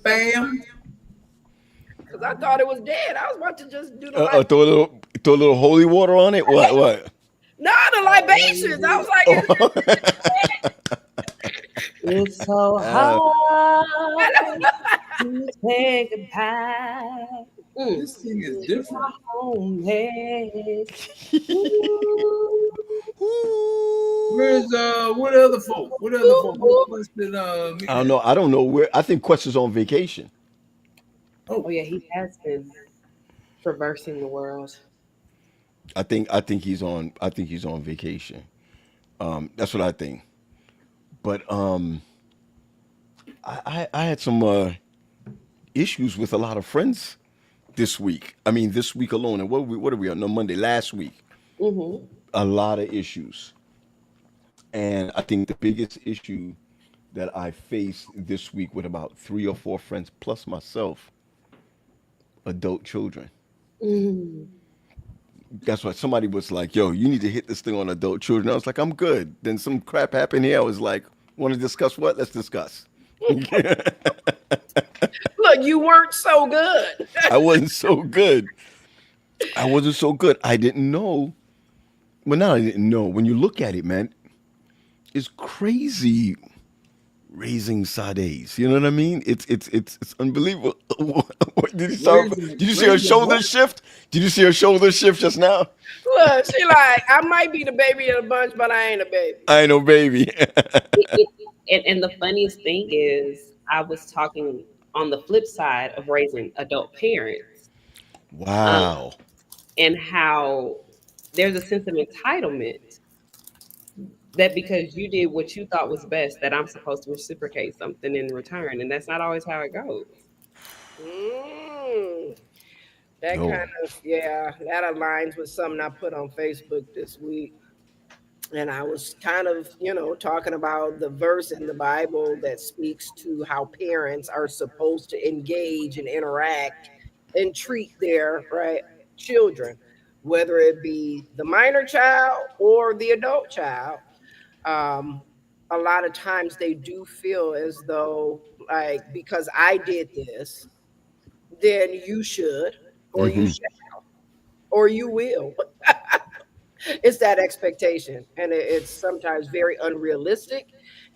spam? Because I thought it was dead. I was about to just do the libations. Throw a little holy water on it. What? No, the libations. I was like, It's so hard to say goodbye. This thing is different. Where's what other folk? What other folk? What's the I don't know. I don't know where. I think Quest is on vacation. Oh yeah, he has been traversing the world. I think he's on. I think he's on vacation. That's what I think. But I had some issues with a lot of friends this week. I mean, this week alone. And what are we on? No, Monday. Last week, a lot of issues. And I think the biggest issue that I faced this week with about 3 or 4 friends plus myself, adult children. That's why somebody was like, yo, you need to hit this thing on adult children. I was like, I'm good. Then some crap happened here. I was like, want to discuss what? Let's discuss. look, you weren't so good. I wasn't so good. I wasn't so good. I didn't know. Well, now I didn't know. When you look at it, man, it's crazy raising Sades. You know what I mean? It's unbelievable. Did you see her shoulder shift? Did you see her shoulder shift just now? Look, she like, I might be the baby of the bunch, but I ain't a baby. I ain't no baby. And the funniest thing is, I was talking on the flip side of raising adult parents. Wow. And how there's a sense of entitlement that because you did what you thought was best, that I'm supposed to reciprocate something in return. And that's not always how it goes. That kind of, that aligns with something I put on Facebook this week. And I was kind of, talking about the verse in the Bible that speaks to how parents are supposed to engage and interact and treat their children, whether it be the minor child or the adult child. A lot of times they do feel as though, like, because I did this, then you should, or you shall, or you will. It's that expectation, and it's sometimes very unrealistic,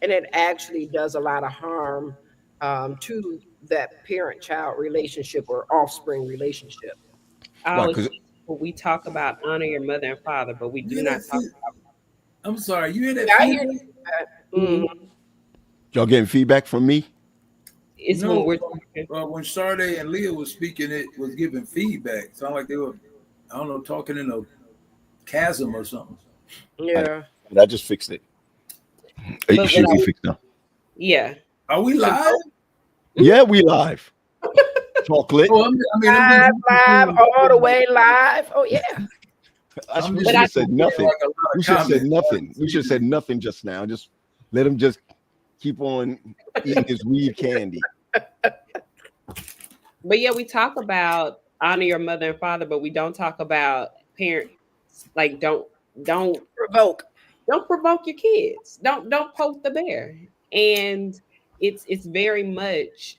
and it actually does a lot of harm to that parent-child relationship or offspring relationship. We talk about honor your mother and father, but we do not talk about. I'm sorry, you hear that? I hear that. Y'all getting feedback from me? It's No, when we're talking. when Sade and Leah was speaking, it was giving feedback. Sound like they were, I don't know, talking in a chasm or something. Yeah. I just fixed it. It should be fixed now. Yeah. Are we live? Yeah, we live. Chocolate. Oh, live, all the way live. Oh yeah. We should have said nothing. We should have said nothing. We should have said nothing just now. Just let him just keep on eating his weed candy. But yeah, we talk about honor your mother and father, but we don't talk about parents. Like don't provoke your kids. Don't poke the bear. And it's very much,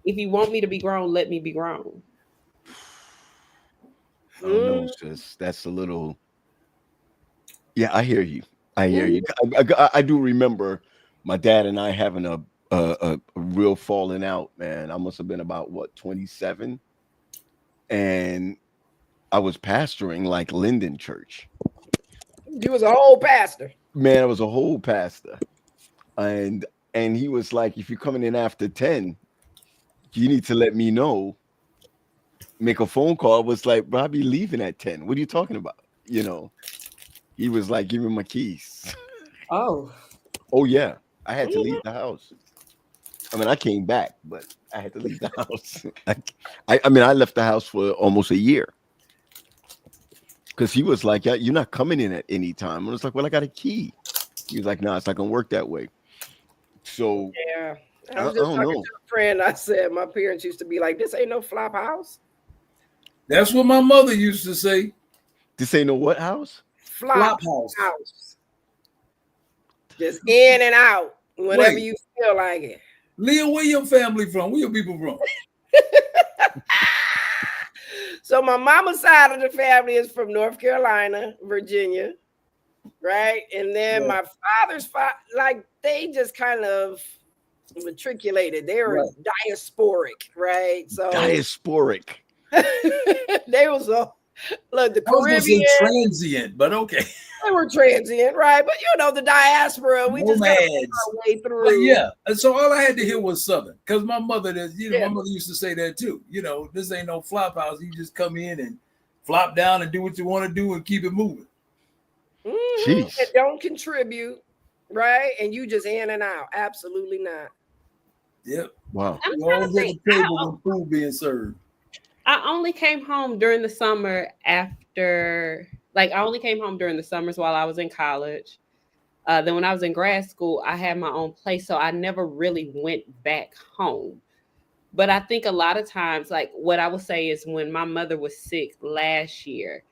if you want me to be grown, let me be grown. I don't know, sis. That's a little. Yeah, I hear you. I hear you. I do remember my dad and I having a real falling out, man. I must have been about 27, and I was pastoring like Linden Church. You was a whole pastor. Man, I was a whole pastor, and he was like, if you're coming in after 10, you need to let me know. Make a phone call. I was like, bro, I'll be leaving at 10. What are you talking about? He was like, give me my keys. Oh yeah. I had to leave the house. I mean, I came back, but I had to leave the house. I mean, I left the house for almost a year. Because he was like, yeah, you're not coming in at any time. I was like, well, I got a key. He was like, no, it's not going to work that way. So, yeah. I was just talking to a friend. I said, my parents used to be like, this ain't no flop house. That's what my mother used to say. This ain't no what house? Flop house. Just in and out whenever you feel like it. Leah, where your family from? Where your people from? So my mama's side of the family is from North Carolina, Virginia, right? And then my father's like they just kind of matriculated. They were diasporic, right? So Diasporic. they was look, the I was gonna say Caribbean. transient, but okay. They were transient, right? But you know, the diaspora, we just gotta make our way through. But yeah, and so all I had to hear was Southern, because my mother, my mother used to say that too. You know, this ain't no flop house. You just come in and flop down and do what you want to do and keep it moving. And don't contribute, right? And you just in and out. Absolutely not. Yep. Wow. You always at the table with food being served. I only came home during the summer I only came home during the summers while I was in college. Then when I was in grad school, I had my own place. So I never really went back home. But I think a lot of times, like what I would say is when my mother was sick last year,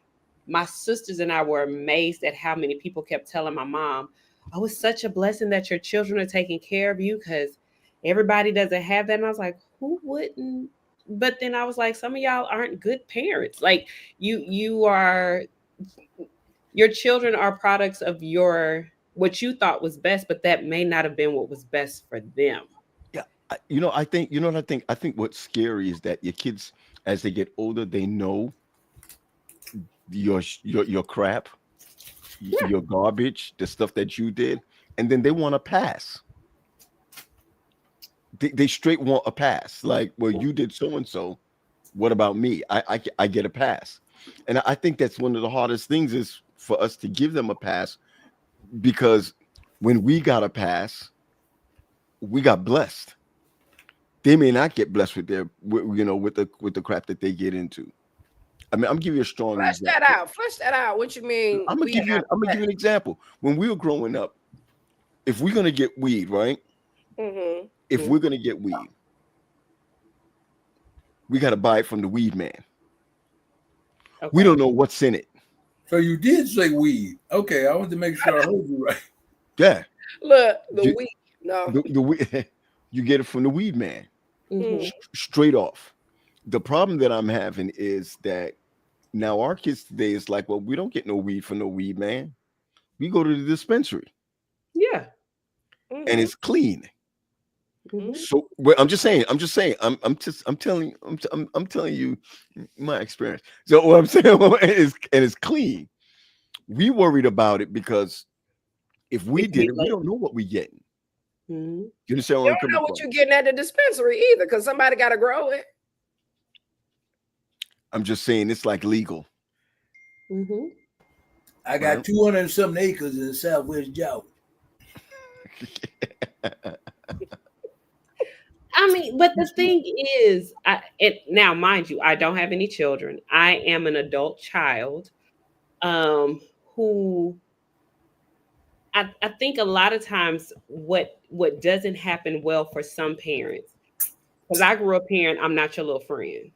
my sisters and I were amazed at how many people kept telling my mom, oh, it's such a blessing that your children are taking care of you because everybody doesn't have that. And I was like, who wouldn't? But then I was like, some of y'all aren't good parents. Like your children are products of what you thought was best, but that may not have been what was best for them. Yeah. I think what's scary is that your kids, as they get older, they know your crap, your garbage, the stuff that you did, and then they want to pass. They straight want a pass. Like, well, you did so and so. What about me? I get a pass, and I think that's one of the hardest things is for us to give them a pass, because when we got a pass, we got blessed. They may not get blessed with with the crap that they get into. I mean, I'm giving you a strong example. Flesh that out. What you mean? I'm gonna give you an example. When we were growing up, if we're gonna get weed, right? Mm-hmm. If we're gonna get weed, we got to buy it from the weed man. Okay. We don't know what's in it. So you did say weed. Okay, I wanted to make sure I heard you right. Yeah. Look, the weed. No. The weed. You get it from the weed man. Mm-hmm. Straight off. The problem that I'm having is that now our kids today is like, well, we don't get no weed from no weed man. We go to the dispensary. Yeah. Mm-hmm. And it's clean. Mm-hmm. So I'm just saying. I'm telling you my experience. So what I'm saying is, and it's clean. We worried about it because if we did it, we don't know what we getting. Mm-hmm. You understand where I'm coming from? You don't know what you're getting at the dispensary either, because somebody got to grow it. I'm just saying it's like legal. Mm-hmm. I got 200 and something acres in Southwest Georgia. I mean, but the thing is, now, mind you, I don't have any children. I am an adult child who I think a lot of times what doesn't happen well for some parents, because I grew up hearing, I'm not your little friend.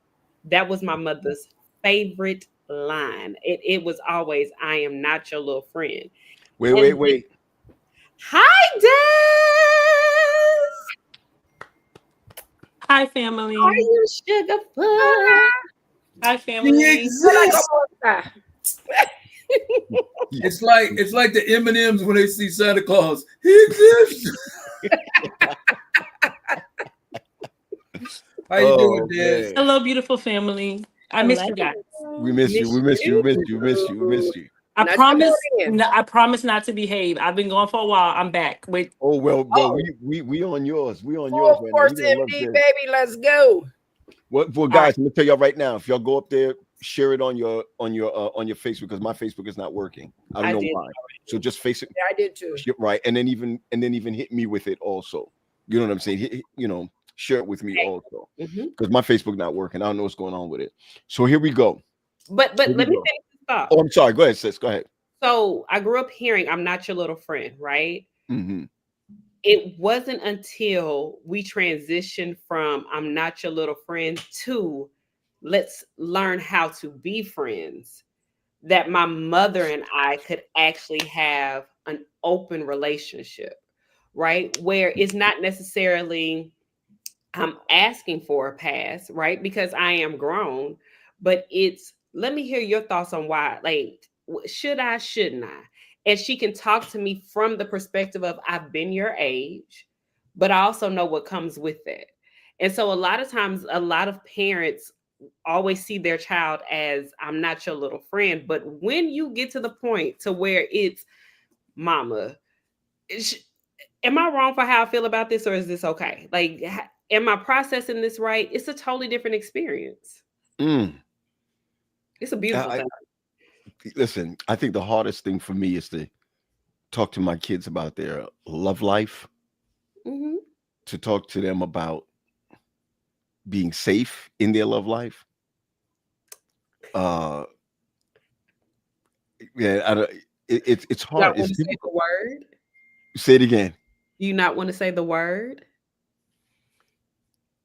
That was my mother's favorite line. It was always, I am not your little friend. Wait. Hi, Des. Hi, family. How are you, Sugarfoot? Hi, family. It's like the M&Ms when they see Santa Claus. He exists. How you doing, Des? Hello, beautiful family. I missed you guys. We missed you. I promise not to behave. I've been going for a while. I'm back. Wait. Oh well, we on yours. We on yours. Of course, MD, baby. Let's go. Well, guys, let me tell y'all right now. If y'all go up there, share it on your Facebook, because my Facebook is not working. I don't know why. So just face it. Yeah, I did too. Right, and then even hit me with it also. You know what I'm saying? Share it with me also, because my Facebook not working. I don't know what's going on with it. So here we go. But let me finish this thought. Oh, I'm sorry. Go ahead, sis. Go ahead. So I grew up hearing, I'm not your little friend, right? Mm-hmm. It wasn't until we transitioned from I'm not your little friend to let's learn how to be friends that my mother and I could actually have an open relationship, right? Where it's not necessarily I'm asking for a pass, right? Because I am grown, but it's, let me hear your thoughts on why, like, should I, shouldn't I? And she can talk to me from the perspective of, I've been your age, but I also know what comes with it. And so a lot of times, a lot of parents always see their child as, I'm not your little friend. But when you get to the point to where it's, mama, am I wrong for how I feel about this, or is this okay? Like, am I processing this right? It's a totally different experience. It's a beautiful thing. Listen, I think the hardest thing for me is to talk to my kids about their love life, to talk to them about being safe in their love life. Yeah, it's hard. You not want to say the word? Say it again. Do you not want to say the word?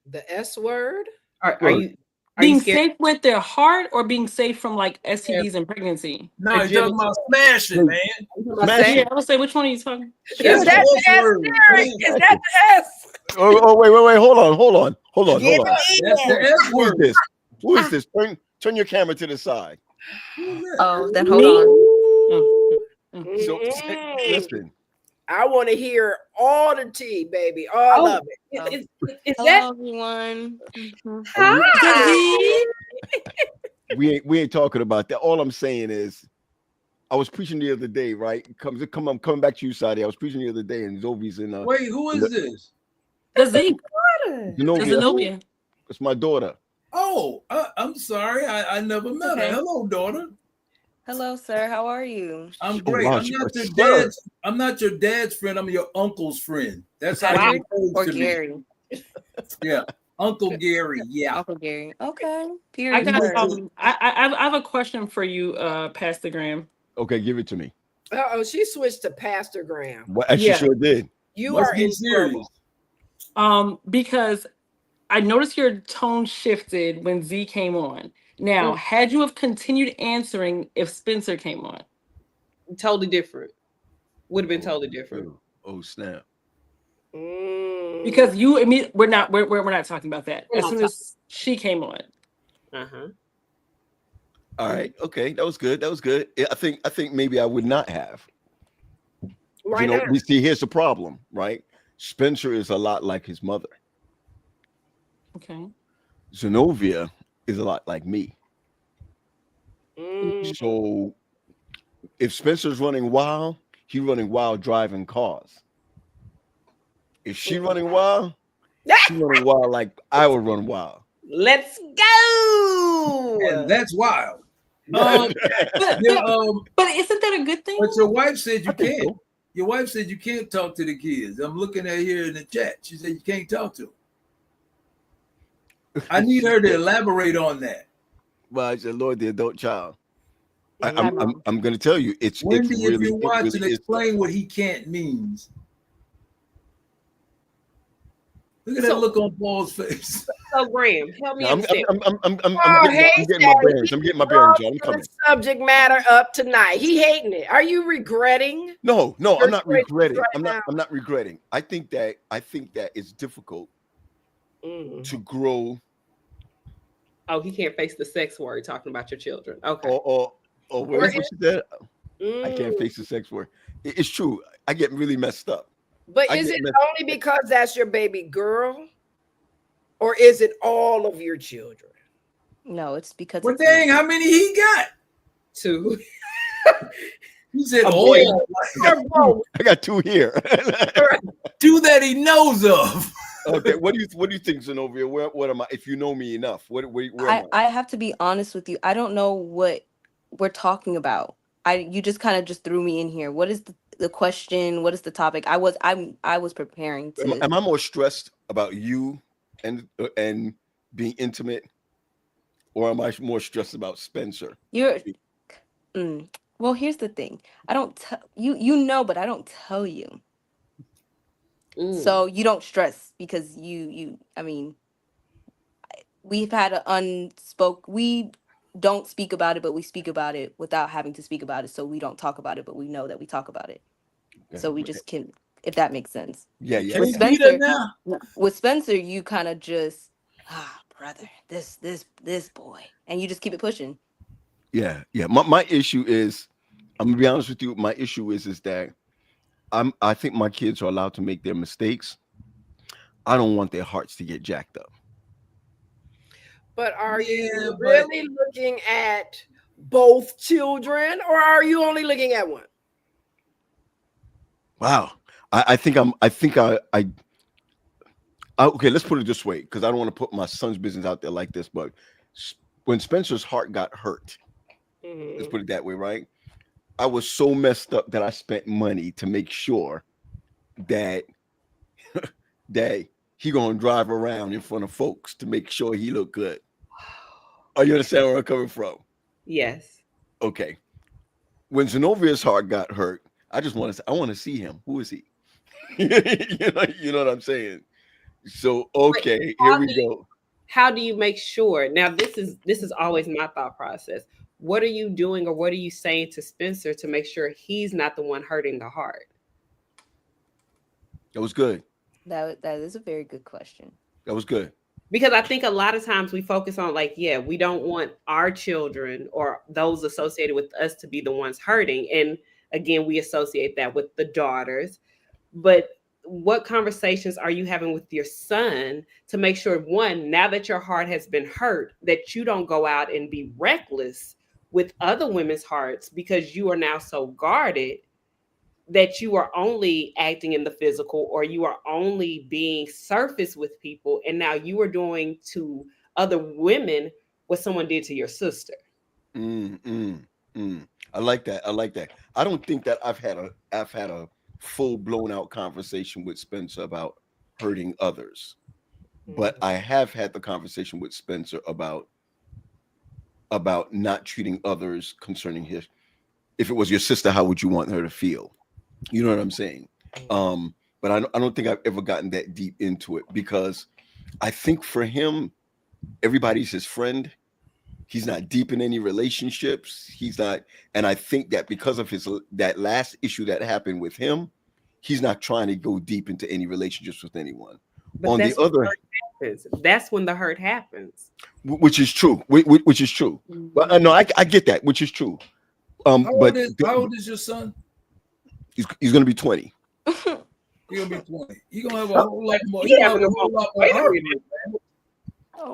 The S word? Are you being safe with their heart, or being safe from like STDs and pregnancy? No, you're talking about smashing, man. Smashing. Yeah, I would say, which one are you talking? Is that the S word? Is that the S? Oh, wait. Hold on. That's the S word. Who is this? Turn your camera to the side. Oh, then hold on. So listen. I want to hear all the tea, baby. All of it. Is hello, everyone. Hi. We ain't talking about that. All I'm saying is, I was preaching the other day, right? I'm coming back to you, Saudi. I was preaching the other day, and Zovi's in. Wait, who is this? The Zeke. Zenobia. It's my daughter. Oh, I'm sorry. I never met her. Hello, daughter. Hello, sir. How are you? I'm great. I'm not your dad's friend. I'm your uncle's friend. That's how you or to Gary. Me. Yeah, Uncle Gary. Yeah, Uncle Gary. Okay. Period. I have a question for you, Pastor Graham. Okay, give it to me. She switched to Pastor Graham. Well, she sure did. You are in serious. Because I noticed your tone shifted when Z came on. Now, had you have continued answering if Spencer came on? Totally different. Would have been totally different. Oh snap! Because we're not talking about that. As soon as she came on. All right. Okay, that was good. I think maybe I would not have. Why not? We see. Here's the problem, right? Spencer is a lot like his mother. Okay. Zenobia is a lot like me. So if Spencer's running wild, he's running wild driving cars. If she's running wild, she's running wild like I would run wild. Let's go. And that's wild. But isn't that a good thing? But your wife said you can't. So. Your wife said you can't talk to the kids. I'm looking at here in the chat. She said you can't talk to them. I need her to elaborate on that. Well, I said, Lord, the adult child. I'm going to tell you, it's Wendy, really, if you watch really and explain what he can't means. Look at that look on Paul's face. So Graham, help me understand. I'm getting my bearings. I'm getting my bearings, y'all. I'm coming. Subject matter up tonight. He hating it. Are you regretting? No, I'm not regretting. I'm not regretting. I think that it's difficult to grow. Oh, he can't face the sex word talking about your children. Okay. Or what you said? I can't face the sex word. It's true. I get really messed up. But is it only because that's your baby girl? Or is it all of your children? No, it's because. Well, dang, how many he got? 2. He said, I got 2 here. 2 that he knows of. Okay, what do you think, Zenobia? What am I? If you know me enough, where am I have to be honest with you. I don't know what we're talking about. You just kind of just threw me in here. What is the question? What is the topic? I was preparing to. Am I more stressed about you and being intimate, or am I more stressed about Spencer? Well, here's the thing. I don't tell you know, but I don't tell you. So you don't stress because I mean, we've had an unspoken, we don't speak about it, but we speak about it without having to speak about it. So we don't talk about it, but we know that we talk about it. Okay. So we just can if that makes sense. Yeah. With Spencer, you kind of just brother, this boy, and you just keep it pushing. Yeah. My issue is, I'm gonna be honest with you. My issue is that I think my kids are allowed to make their mistakes. I don't want their hearts to get jacked up. But are you really looking at both children, or are you only looking at one? Wow. Okay, let's put it this way, because I don't want to put my son's business out there like this, but when Spencer's heart got hurt, let's put it that way, right? I was so messed up that I spent money to make sure that that he gonna drive around in front of folks to make sure he look good. Oh, you understand where I'm coming from? Yes. Okay. When Zenovia's heart got hurt, I want to see him. Who is he? you know what I'm saying? So okay, here we go. How do you make sure? Now, this is always my thought process. What are you doing, or what are you saying to Spencer to make sure he's not the one hurting the heart? That was good. That is a very good question. That was good. Because I think a lot of times we focus on we don't want our children or those associated with us to be the ones hurting. And again, we associate that with the daughters. But what conversations are you having with your son to make sure, one, now that your heart has been hurt, that you don't go out and be reckless with other women's hearts because you are now so guarded that you are only acting in the physical, or you are only being surface with people, and now you are doing to other women what someone did to your sister. I like that. I don't think that I've had a full blown out conversation with Spencer about hurting others, but I have had the conversation with Spencer about not treating others concerning his. If it was your sister, how would you want her to feel? You know what I'm saying? But I don't think I've ever gotten that deep into it, because I think for him, everybody's his friend. He's not deep in any relationships. He's not, and I think that because of that last issue that happened with him, he's not trying to go deep into any relationships with anyone. But on the other, that's when the hurt happens. Which is true. Which is true. But no, I get that, which is true. How old is your son? He's going to be 20. He's going to be 20. He's going to have a whole lot more.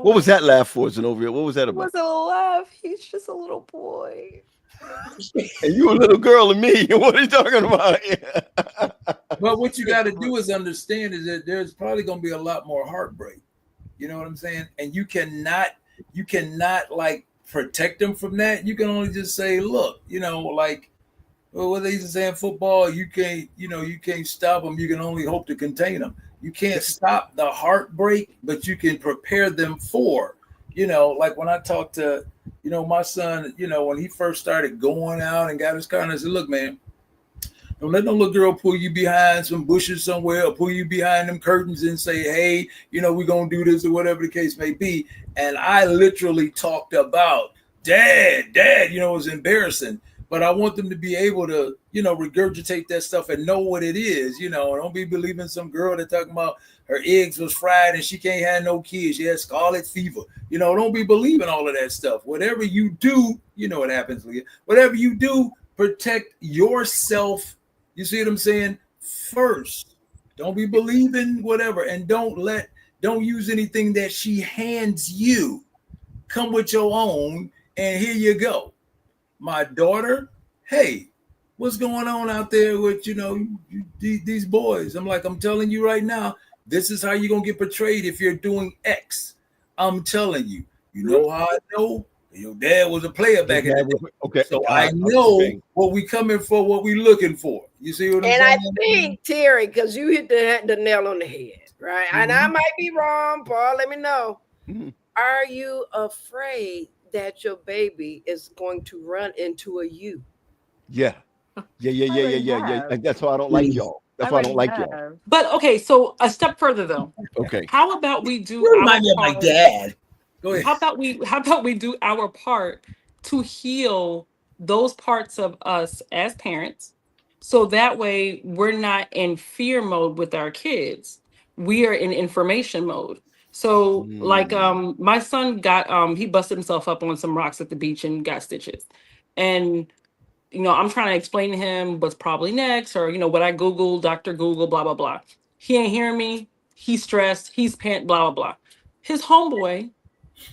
What was that laugh for, Zenobia? What was that about? It wasn't a laugh. He's just a little boy. And you a little girl and me. What are you talking about? But what you got to do is understand is that there's probably going to be a lot more heartbreak. You know what I'm saying? And you cannot like protect them from that. You can only just say, look, what they used to say in football, you can't stop them. You can only hope to contain them. You can't stop the heartbreak, but you can prepare them for, like when I talked to, my son, when he first started going out and got his car, and I said, look, man, don't let no little girl pull you behind some bushes somewhere or pull you behind them curtains and say, hey, we're going to do this or whatever the case may be. And I literally talked about dad, it was embarrassing. But I want them to be able to, regurgitate that stuff and know what it is, Don't be believing some girl that talking about her eggs was fried and she can't have no kids. She has scarlet fever. Don't be believing all of that stuff. Whatever you do, what happens, Leah. Whatever you do, protect yourself. You see what I'm saying? First, don't be believing whatever, and don't use anything that she hands you. Come with your own, and here you go. My daughter, hey, what's going on out there with, these boys? I'm telling you right now, this is how you're going to get portrayed if you're doing X. I'm telling you, how I know? Your dad was a player back in the day. Okay. So I know what we coming for, what we looking for. You see what I'm saying? And I think, Terry, because you hit the nail on the head, right? And I might be wrong, Paul, let me know. Are you afraid that your baby is going to run into a you? Yeah. And that's why I don't like y'all. That's why I don't like y'all. But okay, so a step further though. Okay. How about we do remind me of my dad. Go ahead. How about we do our part to heal those parts of us as parents, So that way we're not in fear mode with our kids. We are in information mode. So like my son got he busted himself up on some rocks at the beach and got stitches. And I'm trying to explain to him what's probably next, or what I Google, Dr. Google, blah blah blah. He ain't hearing me. He's stressed. He's pant, blah blah blah. His homeboy,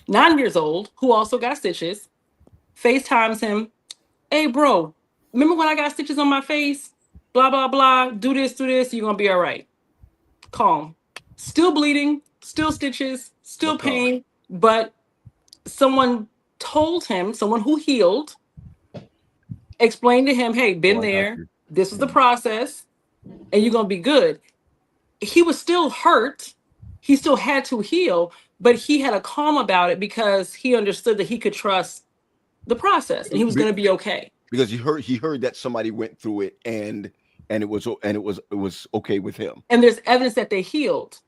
9 years old, who also got stitches, FaceTimes him. Hey, bro, remember when I got stitches on my face? Blah blah blah. Do this, you're gonna be all right. Calm. Still bleeding, still stitches, still pain, but someone told him, someone who healed, explained to him, hey, been there. This is the process, and you're gonna be good. He was still hurt. He still had to heal, but he had a calm about it because he understood that he could trust the process and he was gonna be okay. Because he heard that somebody went through it and it was okay with him. And there's evidence that they healed,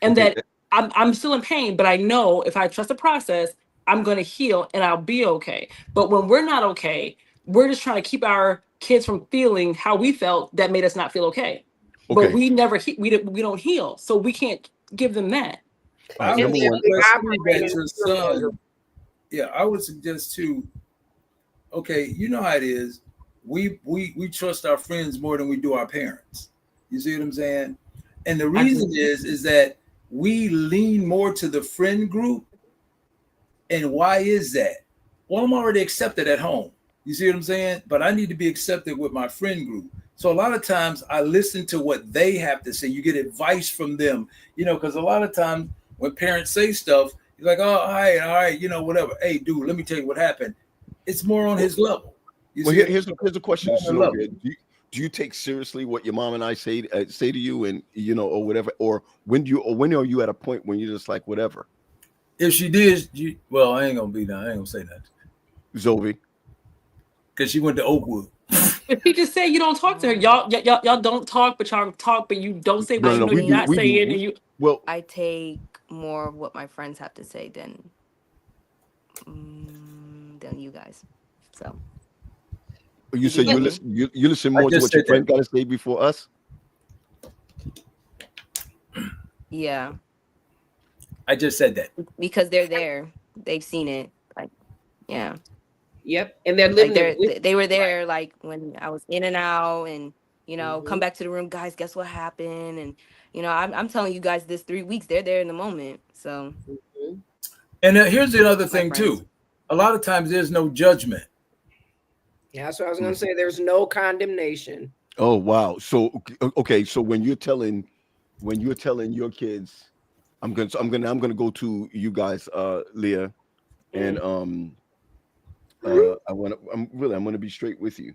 and that I'm still in pain, but I know if I trust the process, I'm going to heal and I'll be okay. But when we're not okay, we're just trying to keep our kids from feeling how we felt that made us not feel okay. But we never we don't heal, so we can't give them that. I would suggest too. Okay, you know how it is. We trust our friends more than we do our parents. You see what I'm saying? And the reason is that we lean more to the friend group. And why is that? Well, I'm already accepted at home. You see what I'm saying? But I need to be accepted with my friend group. So a lot of times I listen to what they have to say. You get advice from them, because a lot of times when parents say stuff, you're like, oh, all right, whatever. Hey, dude, let me tell you what happened. It's more on his level. Here's the question. Do you take seriously what your mom and I say to you, and or whatever, or when are you at a point when you're just like whatever? If she did, I ain't gonna be down. I ain't gonna say that. Zoe, because she went to Oakwood. If he just say you don't talk to her, y'all don't talk, but y'all talk, but you don't say what you're not saying. I take more of what my friends have to say than you guys. So you say you listen more to what your friend got to say before us. Yeah, I just said that because they're there, they've seen it. Like, yeah. Yep, and they're living. They were there, like when I was in and out, and come back to the room, guys. Guess what happened? And I'm telling you guys, this 3 weeks, they're there in the moment. So, and here's the other thing too. A lot of times, there's no judgment. Yeah, so I was gonna say, there's no condemnation. Oh wow! So okay, so when you're telling your kids, I'm gonna go to you guys, Leah, and I'm gonna be straight with you.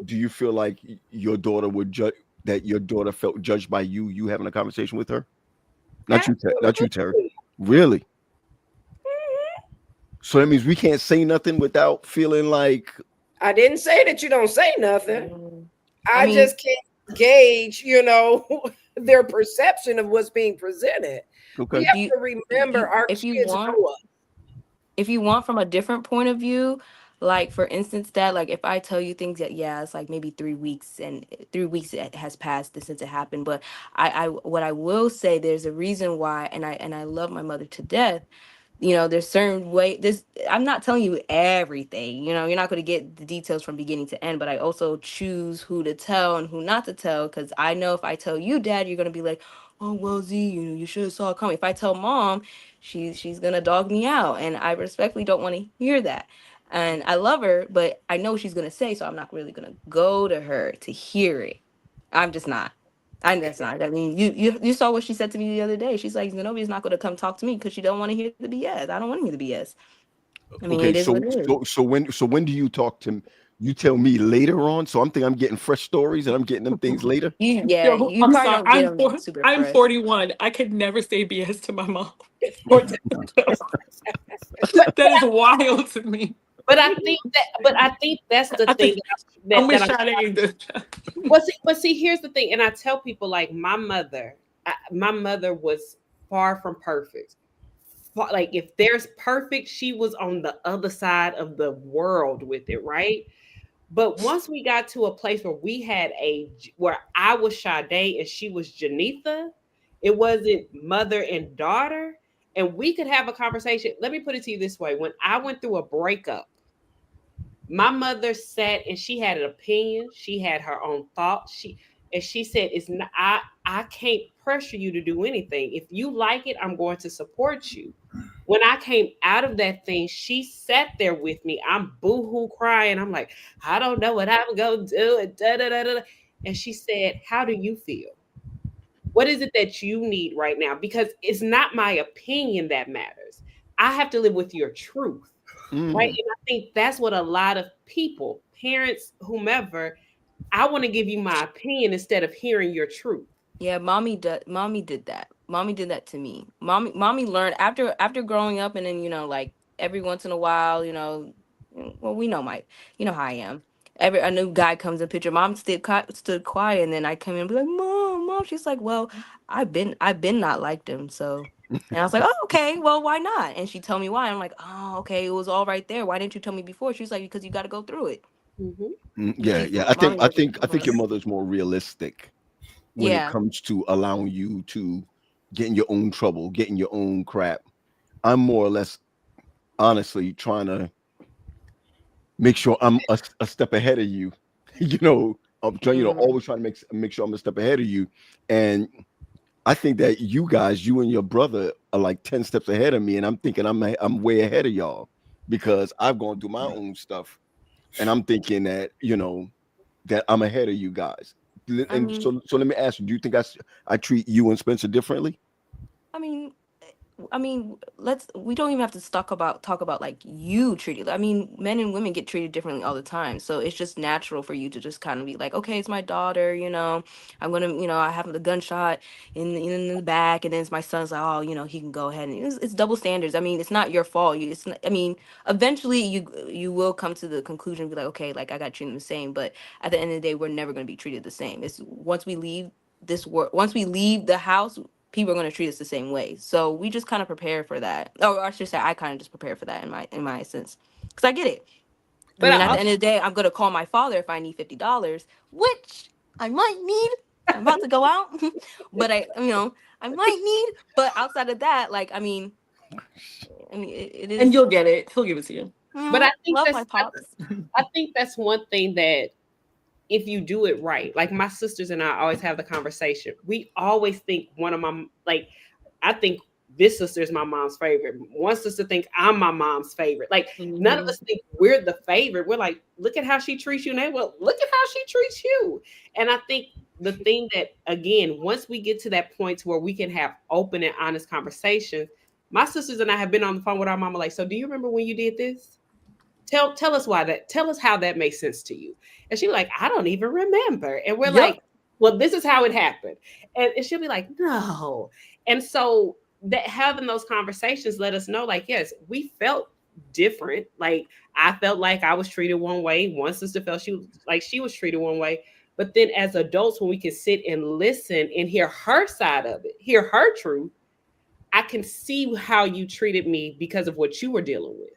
Do you feel like your daughter would judge that your daughter felt judged by you having a conversation with her? Not you, Terry. Really? So that means we can't say nothing without feeling like. I didn't say that you don't say nothing. I just can't gauge, their perception of what's being presented. Okay. You have to remember our kids know us. If you want from a different point of view, like for instance, that like if I tell you things that it's like maybe 3 weeks and 3 weeks has passed since it happened, but I what I will say, there's a reason why, and I love my mother to death. There's certain way. I'm not telling you everything. You're not going to get the details from beginning to end. But I also choose who to tell and who not to tell, because I know if I tell you, Dad, you're going to be like, oh well, Z, you should have saw it coming. If I tell Mom, she's going to dog me out, and I respectfully don't want to hear that. And I love her, but I know she's going to say, so I'm not really going to go to her to hear it. I'm just not. That's not. I mean, you saw what she said to me the other day. She's like, Zenobia's not going to come talk to me because she don't want to hear the BS. I don't want to hear the BS. I mean, it is what it is. So when do you talk to? You tell me later on. So I'm getting fresh stories and I'm getting them things later. I'm sorry. I'm 41. I could never say BS to my mom. That is wild to me. But I think that's the thing. But see, here's the thing, and I tell people, like, my mother was far from perfect. Like, if there's perfect, she was on the other side of the world with it, right? But once we got to a place where where I was Sade and she was Janitha, it wasn't mother and daughter, and we could have a conversation. Let me put it to you this way: when I went through a breakup, my mother sat and she had an opinion. She had her own thoughts. She said, "It's not. I can't pressure you to do anything. If you like it, I'm going to support you." When I came out of that thing, she sat there with me. I'm boohoo crying. I'm like, I don't know what I'm gonna do. And da da da da. And she said, "How do you feel? What is it that you need right now? Because it's not my opinion that matters. I have to live with your truth." Right. And I think that's what a lot of people, parents, whomever, I want to give you my opinion instead of hearing your truth. Yeah, mommy did that. Mommy did that to me. Mommy learned after growing up, and then like every once in a while, well, we know how I am. Every a new guy comes in picture, mom stood quiet, and then I come in and be like, mom. She's like, well, I've been not liked him, so. And I was like, oh, okay, well, why not? And she told me why. I'm like, oh, okay, it was all right there. Why didn't you tell me before? She was like, because you got to go through it. Yeah. I think your mother's more realistic when it comes to allowing you to get in your own trouble, get in your own crap. I'm more or less honestly trying to make sure I'm a step ahead of you. I'm trying, always trying to make sure I'm a step ahead of you. And I think that you and your brother are like 10 steps ahead of me. And I'm thinking I'm way ahead of y'all because I've gone through my own stuff. And I'm thinking that, that I'm ahead of you guys. And so let me ask you, do you think I treat you and Spencer differently? I mean, we don't even have to talk about like you treated. I mean, men and women get treated differently all the time. So it's just natural for you to just kind of be like, okay, it's my daughter, I'm going to, I have the gunshot in the back. And then it's my son's like, oh, he can go ahead. And it's double standards. I mean, it's not your fault. Eventually you will come to the conclusion and be like, okay, like I got treated the same. But at the end of the day, we're never going to be treated the same. It's once we leave the house, people are going to treat us the same way. So we just kind of prepare for that. Or I should say, I kind of just prepare for that in my sense, because I get it. But at the end of the day, I'm going to call my father if I need $50, which I might need. I'm about to go out, but I might need. But outside of that, like, it is. And you'll get it. He'll give it to you. But I think love my pops. I think that's one thing that, if you do it right, like my sisters and I always have the conversation. We always think I think this sister is my mom's favorite. One sister thinks I'm my mom's favorite. Like none of us think we're the favorite. We're like, look at how she treats you. And they, well, look at how she treats you. And I think the thing that, again, once we get to that point where we can have open and honest conversations, my sisters and I have been on the phone with our mama like, so do you remember when you did this? Tell us tell us how that makes sense to you. And she'll be like, I don't even remember. And we're like, well, this is how it happened. And she'll be like, no. And so that having those conversations let us know, like, yes, we felt different. Like I felt like I was treated one way. One sister felt she was treated one way. But then as adults, when we can sit and listen and hear her side of it, hear her truth, I can see how you treated me because of what you were dealing with.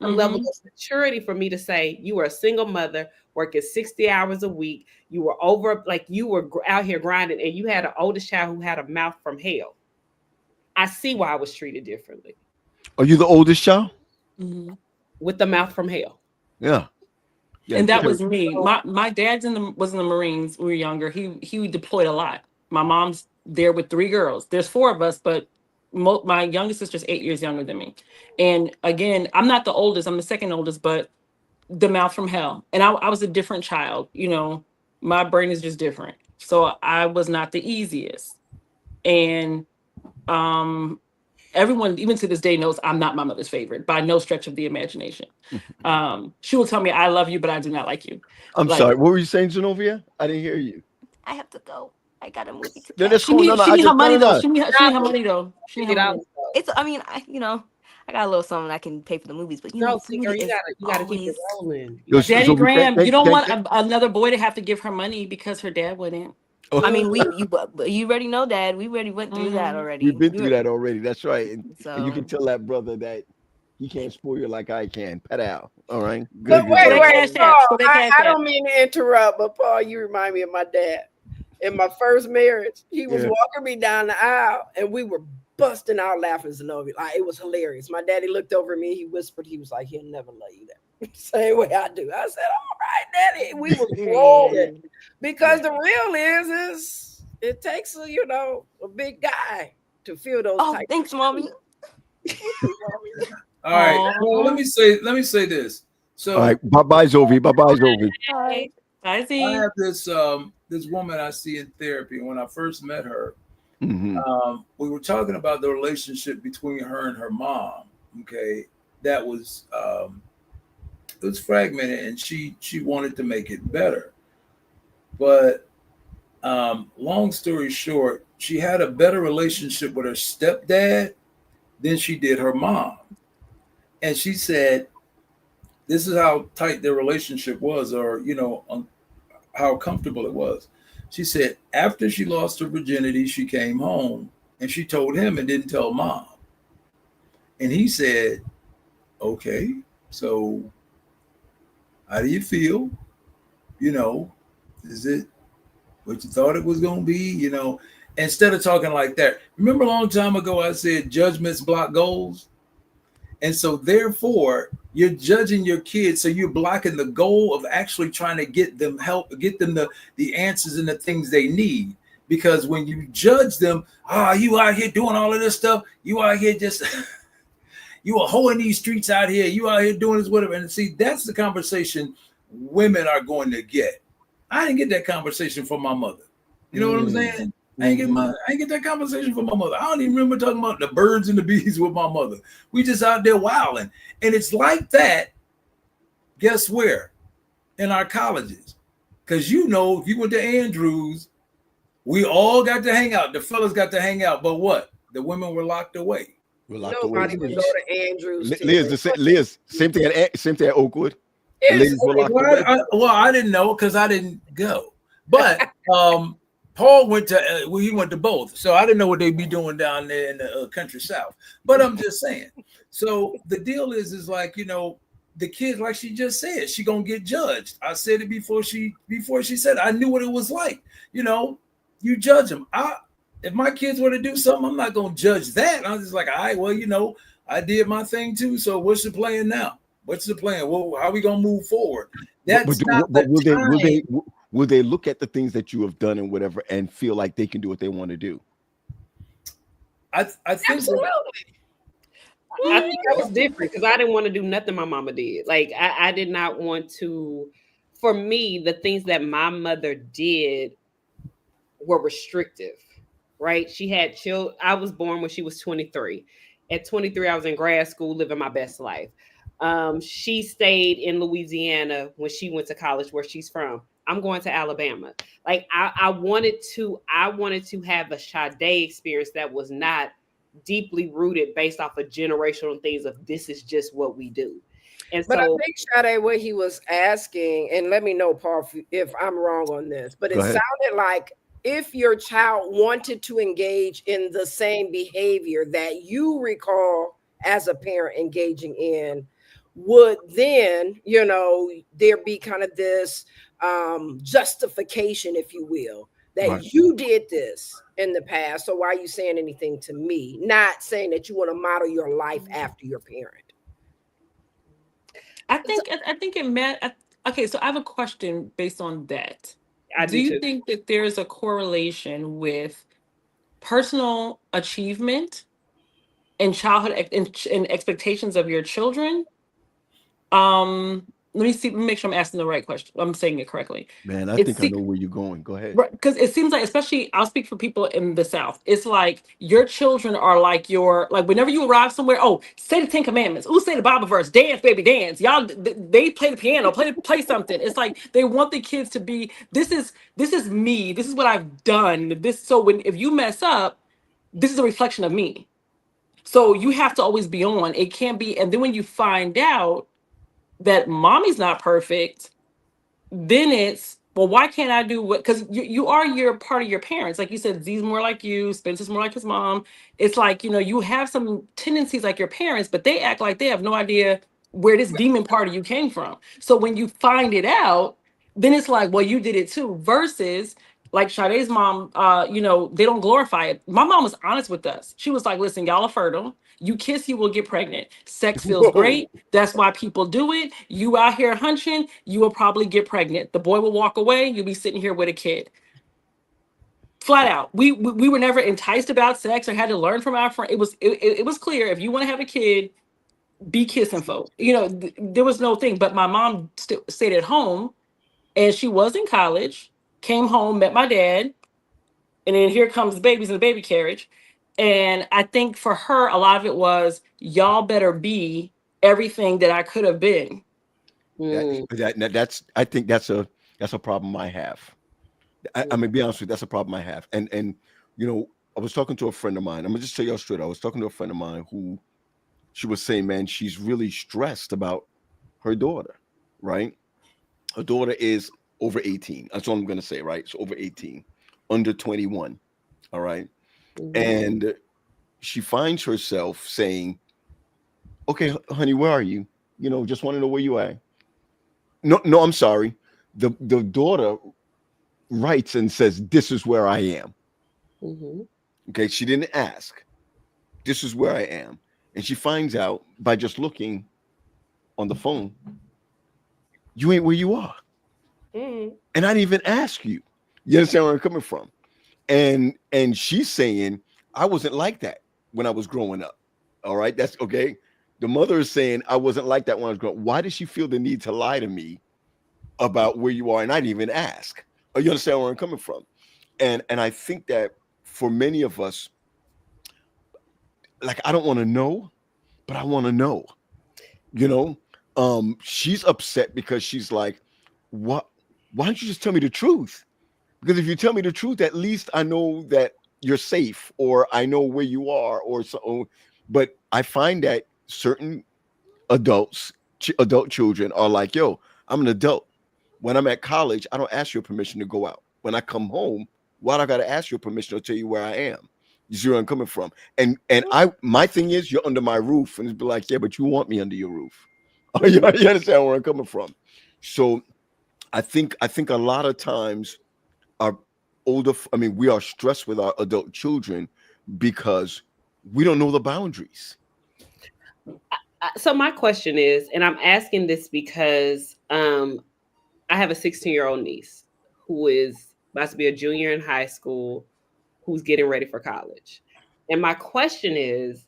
A level of maturity for me to say you were a single mother working 60 hours a week. You were you were out here grinding, and you had an oldest child who had a mouth from hell. I see why I was treated differently. Are you the oldest child? With the mouth from hell. Yeah. And that was me. My dad's was in the Marines when we were younger. He deployed a lot. My mom's there with 3 girls. There's 4 of us, but my youngest sister's 8 years younger than me. And again, I'm not the oldest, I'm the second oldest, but the mouth from hell. And I was a different child, my brain is just different. So I was not the easiest. And everyone, even to this day, knows I'm not my mother's favorite by no stretch of the imagination. She will tell me, I love you, but I do not like you. I'm sorry. What were you saying, Genovia? I didn't hear you. I have to go. I got a movie to catch. She need her money though. She need her money though. It's, I got a little something I can pay for the movies, but you gotta keep it rolling. Daddy Graham, you don't want another boy to have to give her money because her dad wouldn't. You already know, Dad. We already went through that already. We've been through that already. That's right. And you can tell that brother that He can't spoil you like I can. Pat out. All right. But Good. wait, Cash Paul, app. So they cash I app. don't mean to interrupt, but Paul, you remind me of my dad. In my first marriage, he was walking me down the aisle, and we were busting out laughing, Zenobia. Like, it was hilarious. My daddy looked over at me, he whispered, he was like, he'll never love you that same way I do. I said, all right, daddy. We was rolling. Because the real is it takes a big guy to feel those types. Thanks, mommy. All right. Well, let me say this. So all right. Bye-bye, Zoe. Bye-bye, Zoe. Bye. Bye, I Z. have this this woman I see in therapy. When I first met her, we were talking about the relationship between her and her mom. Okay, that was it was fragmented, and she wanted to make it better. But long story short, she had a better relationship with her stepdad than she did her mom, and she said this is how tight their relationship was, or how comfortable it was. She said after she lost her virginity, she came home and she told him and didn't tell mom. And he said, okay, so how do you feel? Is it what you thought it was going to be? Instead of talking like that. Remember a long time ago, I said judgments block goals. And so therefore, you're judging your kids. So you're blocking the goal of actually trying to get them help, get them the answers and the things they need. Because when you judge them, you out here doing all of this stuff. You out here just, you are hoeing these streets out here. You out here doing this, whatever. And see, that's the conversation women are going to get. I didn't get that conversation from my mother. You know what I'm saying? I ain't get that conversation from my mother. I don't even remember talking about the birds and the bees with my mother. We just out there wilding. And it's like that, guess where? In our colleges. Because if you went to Andrews, we all got to hang out. The fellas got to hang out. But what? The women were locked away. Nobody would go to Andrews. Liz, same thing at Oakwood. Yes. I didn't know because I didn't go. But Paul went to he went to both, so I didn't know what they'd be doing down there in the country south. But I'm just saying. So the deal is like the kids, like she just said, she gonna get judged. I said it before she said it. I knew what it was like. You judge them. If my kids were to do something, I'm not gonna judge that. I'm just like, all right, well, I did my thing too. So what's the plan now? What's the plan? Well, how are we gonna move forward? Will they look at the things that you have done and whatever and feel like they can do what they want to do? I think absolutely. I think that was different because I didn't want to do nothing my mama did. Like I did not want to. For me, the things that my mother did were restrictive, right? She had children. I was born when she was 23. At 23, I was in grad school living my best life. She stayed in Louisiana when she went to college where she's from. I'm going to Alabama. Like I wanted to have a Sade experience that was not deeply rooted based off of generational things of this is just what we do. But I think Sade, what he was asking, and let me know, Paul, if I'm wrong on this, but it sounded like if your child wanted to engage in the same behavior that you recall as a parent engaging in, would then, there be kind of this justification, if you will, that you did this in the past. So why are you saying anything to me? Not saying that you want to model your life after your parent. I think it meant, okay, so I have a question based on that. Do you think that there's a correlation with personal achievement and childhood and expectations of your children? Let me make sure I'm asking the right question. I'm saying it correctly. Man, I think I know where you're going. Go ahead. Because it seems like, especially, I'll speak for people in the South. It's like your children are like whenever you arrive somewhere, say the 10 Commandments. Say the Bible verse. Dance, baby, dance. Y'all, they play the piano, play something. It's like they want the kids to be, this is me. This is what I've done. If you mess up, this is a reflection of me. So you have to always be on. It can't be. And then when you find out that mommy's not perfect, then it's well, why can't I do what? Because you're part of your parents. Like you said, Z's more like you, Spencer's more like his mom. It's like, you have some tendencies like your parents, but they act like they have no idea where this demon part of you came from. So when you find it out, then it's like, well, you did it too. Versus like Sade's mom, they don't glorify it. My mom was honest with us. She was like, listen, y'all are fertile. You kiss, you will get pregnant. Sex feels Whoa. great. That's why people do it. You out here hunching, you will probably get pregnant. The boy will walk away. You'll be sitting here with a kid. Flat out. We were never enticed about sex or had to learn from our friend. It was clear, if you want to have a kid, be kissing folk. There was no thing. But my mom stayed at home, and she was in college, came home, met my dad, and then here comes the babies in the baby carriage. And I think for her, a lot of it was, y'all better be everything that I could have been. I think that's a problem I have. I mean, be honest with you, that's a problem I have. And I was talking to a friend of mine. I'm gonna just tell you straight. I was talking to a friend of mine who, she was saying, man, she's really stressed about her daughter, right? Her daughter is over 18. That's all I'm gonna say, right? It's over 18, under 21. All right. And she finds herself saying, okay, honey, where are you? Just want to know where you are. No, I'm sorry. The daughter writes and says, this is where I am. Okay. She didn't ask. This is where I am. And she finds out by just looking on the phone, you ain't where you are. And I didn't even ask you. You understand where I'm coming from? And she's saying, I wasn't like that when I was growing up. All right. That's okay. The mother is saying, I wasn't like that when I was growing up. Why does she feel the need to lie to me about where you are? And I didn't even ask. Oh, you understand where I'm coming from? And I think that for many of us, like, I don't want to know, but I want to know. She's upset because she's like, what? Why don't you just tell me the truth? Because if you tell me the truth, at least I know that you're safe, or I know where you are, or so. But I find that certain adult children are like, yo, I'm an adult. When I'm at college, I don't ask your permission to go out. When I come home, why do I got to ask your permission to tell you where I am? You see where I'm coming from? And my thing is, you're under my roof, and it's be like, yeah, but you want me under your roof. You understand where I'm coming from? So I think a lot of times we are stressed with our adult children because we don't know the boundaries. So my question is, and I'm asking this because I have a 16-year-old niece who is about to be a junior in high school, who's getting ready for college. And my question is,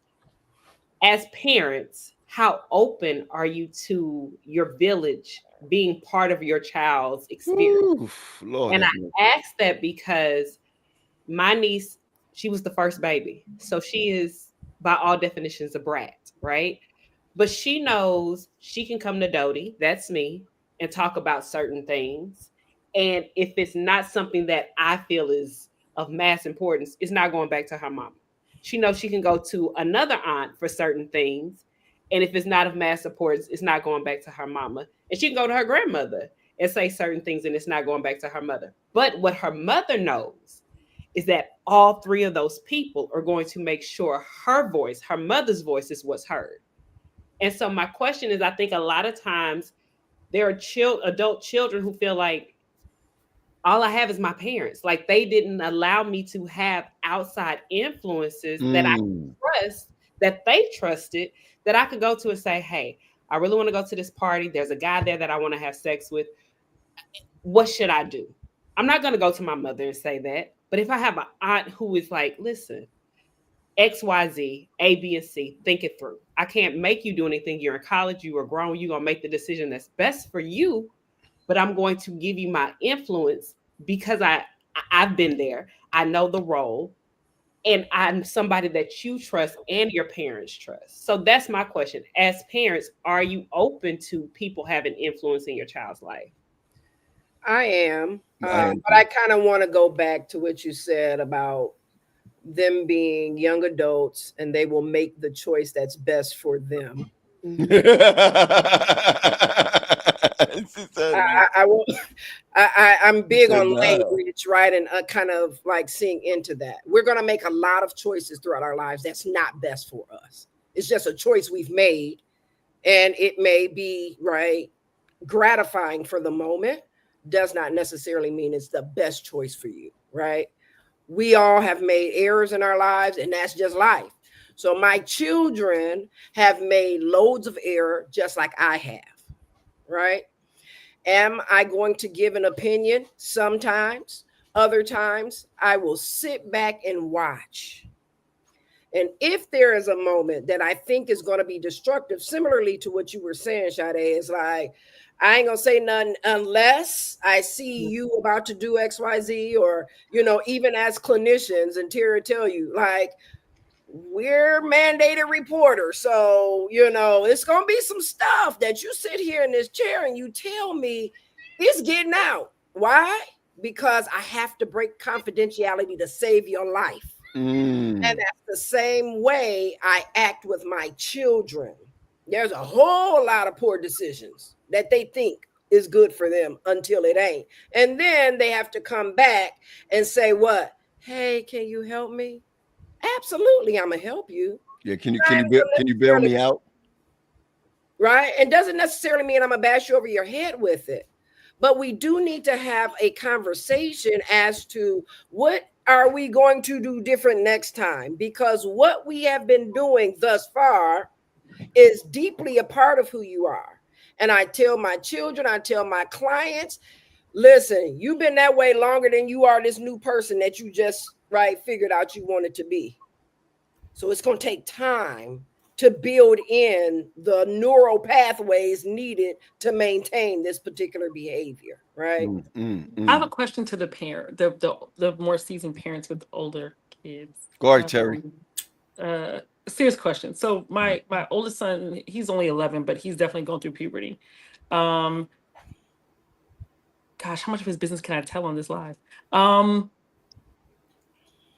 as parents, how open are you to your village being part of your child's experience? Oof, Lord, and I ask that because my niece, she was the first baby. So she is, by all definitions, a brat, right? But she knows she can come to Dodie, that's me, and talk about certain things. And if it's not something that I feel is of mass importance, it's not going back to her mama. She knows she can go to another aunt for certain things. And if it's not of mass importance, it's not going back to her mama. And she can go to her grandmother and say certain things, and it's not going back to her mother. But what her mother knows is that all three of those people are going to make sure her voice, her mother's voice, is what's heard. And so my question is, I think a lot of times there are adult children who feel like all I have is my parents. Like they didn't allow me to have outside influences that I trust, that they trusted, that I could go to and say, hey, I really want to go to this party. There's a guy there that I want to have sex with. What should I do? I'm not going to go to my mother and say that. But if I have an aunt who is like, listen, X, Y, Z, A, B, and C, think it through. I can't make you do anything. You're in college. You are grown. You're going to make the decision that's best for you. But I'm going to give you my influence because I've been there. I know the role. And I'm somebody that you trust and your parents trust. So that's my question. As parents, are you open to people having influence in your child's life? I am. But I kind of want to go back to what you said about them being young adults and they will make the choice that's best for them. I will. I'm big on nah. language, right? And kind of like seeing into that. We're going to make a lot of choices throughout our lives that's not best for us. It's just a choice we've made. And it may be, right, gratifying for the moment, does not necessarily mean it's the best choice for you, right? We all have made errors in our lives, and that's just life. So my children have made loads of error just like I have, right? Am I going to give an opinion? Sometimes. Other times, I will sit back and watch. And if there is a moment that I think is going to be destructive, similarly to what you were saying, Sade, is like, I ain't going to say nothing unless I see you about to do XYZ, or, even as clinicians, and Tara tell you, like, we're mandated reporters. So, it's going to be some stuff that you sit here in this chair and you tell me it's getting out. Why? Because I have to break confidentiality to save your life. And that's the same way I act with my children. There's a whole lot of poor decisions that they think is good for them until it ain't. And then they have to come back and say, what? Hey, can you help me? Absolutely, I'm gonna help you. Yeah, can you bail me out? Right? And doesn't necessarily mean I'm gonna bash you over your head with it. But we do need to have a conversation as to what are we going to do different next time? Because what we have been doing thus far is deeply a part of who you are. And I tell my children, I tell my clients, listen, you've been that way longer than you are this new person that you just figured out you wanted to be. So it's going to take time to build in the neural pathways needed to maintain this particular behavior, right? I have a question to the parent, the more seasoned parents with older kids. Go ahead, Terry. Serious question. So my oldest son, he's only 11, but he's definitely going through puberty. Gosh, how much of his business can I tell on this live?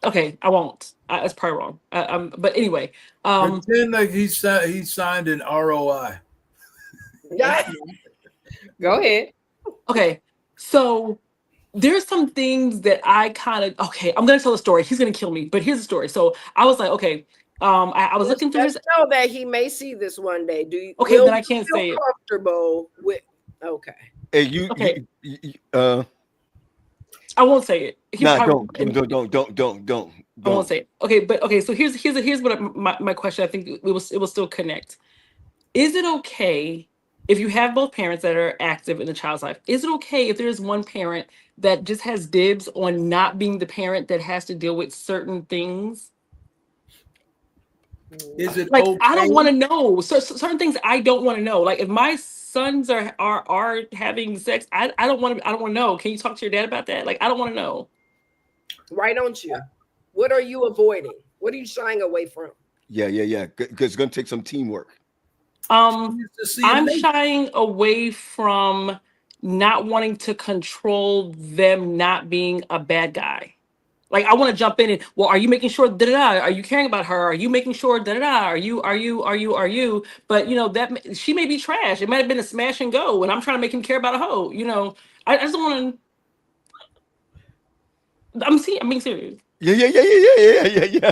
Okay, I won't. That's probably wrong. But anyway, pretend like he signed an ROI. Go ahead. Okay, so there's some things that I kind of I'm gonna tell a story. He's gonna kill me, but here's the story. So I was like, okay, I was looking through his. Know that he may see this one day. Do you? Okay, then I can't say it. Comfortable with? Okay. Hey, okay. I won't say it. Don't. I won't say it. Okay, but okay. So here's what my question. I think it will still connect. Is it okay if you have both parents that are active in the child's life? Is it okay if there's one parent that just has dibs on not being the parent that has to deal with certain things? Is it like okay? I don't want to know. So certain things I don't want to know. Like if my sons are having sex, I don't want to know. Can you talk to your dad about that? Like I don't want to know. Why don't you? What are you avoiding? What are you shying away from? Yeah. Because it's gonna take some teamwork. I'm shying away from not wanting to control them not being a bad guy. Like I want to jump in and, well, are you making sure are you caring about her? Are you making sure are you? But that she may be trash. It might have been a smash and go, and I'm trying to make him care about a hoe. I just don't want to. I'm being serious. Yeah.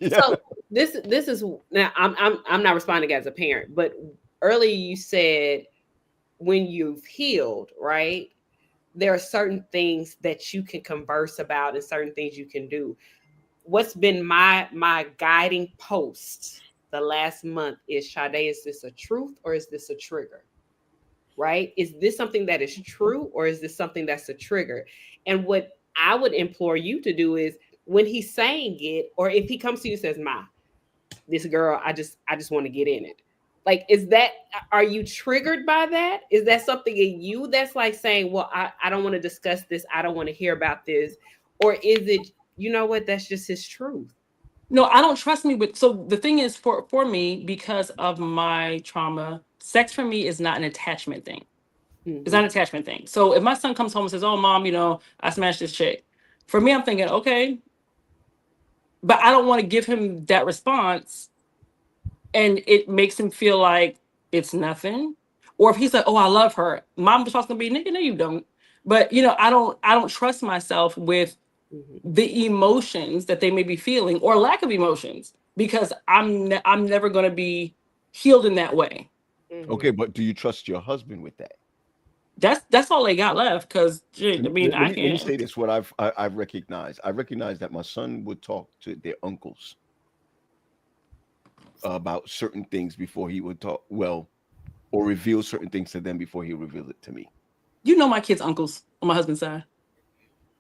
So this is now I'm not responding as a parent, but earlier you said when you've healed, right? There are certain things that you can converse about and certain things you can do. What's been my guiding post the last month is, Sade, is this a truth or is this a trigger? Right? Is this something that is true or is this something that's a trigger? And what I would implore you to do is when he's saying it, or if he comes to you and says, Ma, this girl, I just want to get in it. Like, are you triggered by that? Is that something in you that's like saying, well, I don't want to discuss this. I don't want to hear about this. Or is it, you know what, that's just his truth? No, I don't trust me with. So the thing is for me, because of my trauma, sex for me is not an attachment thing. Mm-hmm. It's not an attachment thing. So if my son comes home and says, oh, Mom, I smashed this chick. For me, I'm thinking, okay. But I don't want to give him that response. And it makes him feel like it's nothing. Or if he's like, oh, I love her, mom response gonna be, nigga, no, you don't. But you know, I don't trust myself with the emotions that they may be feeling or lack of emotions, because I'm never gonna be healed in that way. Okay, but do you trust your husband with that? That's all they got left. Because I mean, let me say this. What I've recognized. I recognize that my son would talk to their uncles about certain things before he would talk. Well, or reveal certain things to them before he revealed it to me. You know my kids' uncles on my husband's side.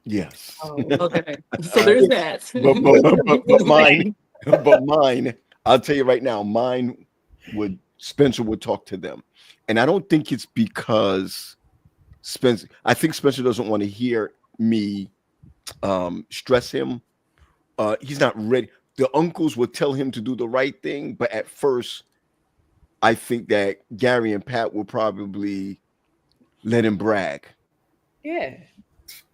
Yes. Oh, okay. So there's that. But mine, I'll tell you right now, Spencer would talk to them. And I don't think it's because I think Spencer doesn't want to hear me stress him. He's not ready. The uncles would tell him to do the right thing, but at first, I think that Gary and Pat will probably let him brag. Yeah.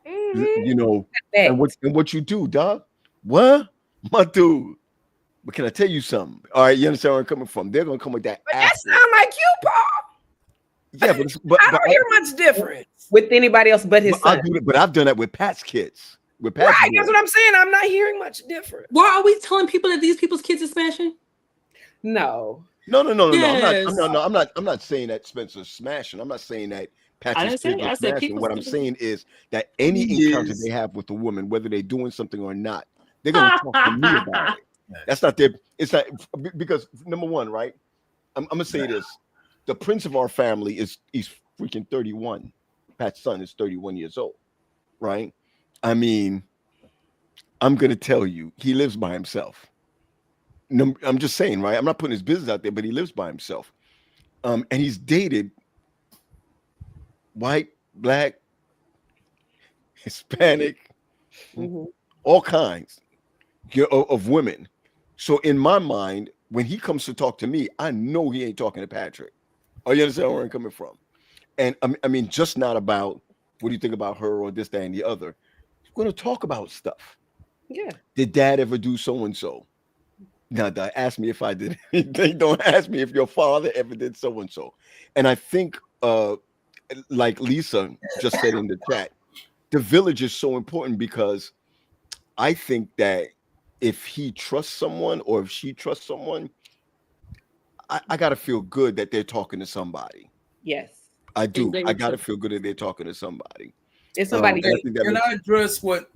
You know, and what you do, dog? What? My dude. But can I tell you something? All right, you understand where I'm coming from? They're gonna come with that. But that sound like you, Paul. Yeah, but I don't hear much difference with anybody else but his son. But I've done that with Pat's kids. With Pat's right, that's what I'm saying. I'm not hearing much difference. Why are we telling people that these people's kids are smashing? No. No. Yes. I'm not saying that Spencer's smashing. I'm not saying that Patrick's kids are smashing. What I'm saying is that any encounter they have with a woman, whether they're doing something or not, they're gonna talk to me about it. That's not their. It's not because number one, right? I'm gonna say this: the prince of our family he's freaking 31. Pat's son is 31 years old, right? I mean, I'm gonna tell you, he lives by himself. I'm just saying, right? I'm not putting his business out there, but he lives by himself, and he's dated white, black, Hispanic, all kinds of women. So in my mind, when he comes to talk to me, I know he ain't talking to Patrick. Oh, you understand where I'm coming from? And I mean, just not about what do you think about her or this, that, and the other. We're going to talk about stuff. Yeah. Did dad ever do so and so? Now, ask me if I did anything. Don't ask me if your father ever did so and so. And I think, like Lisa just said in the chat, the village is so important because I think that if he trusts someone or if she trusts someone, I got to feel good that they're talking to somebody. Yes. I do. I got to feel good that they're talking to somebody. It's somebody. Can I address what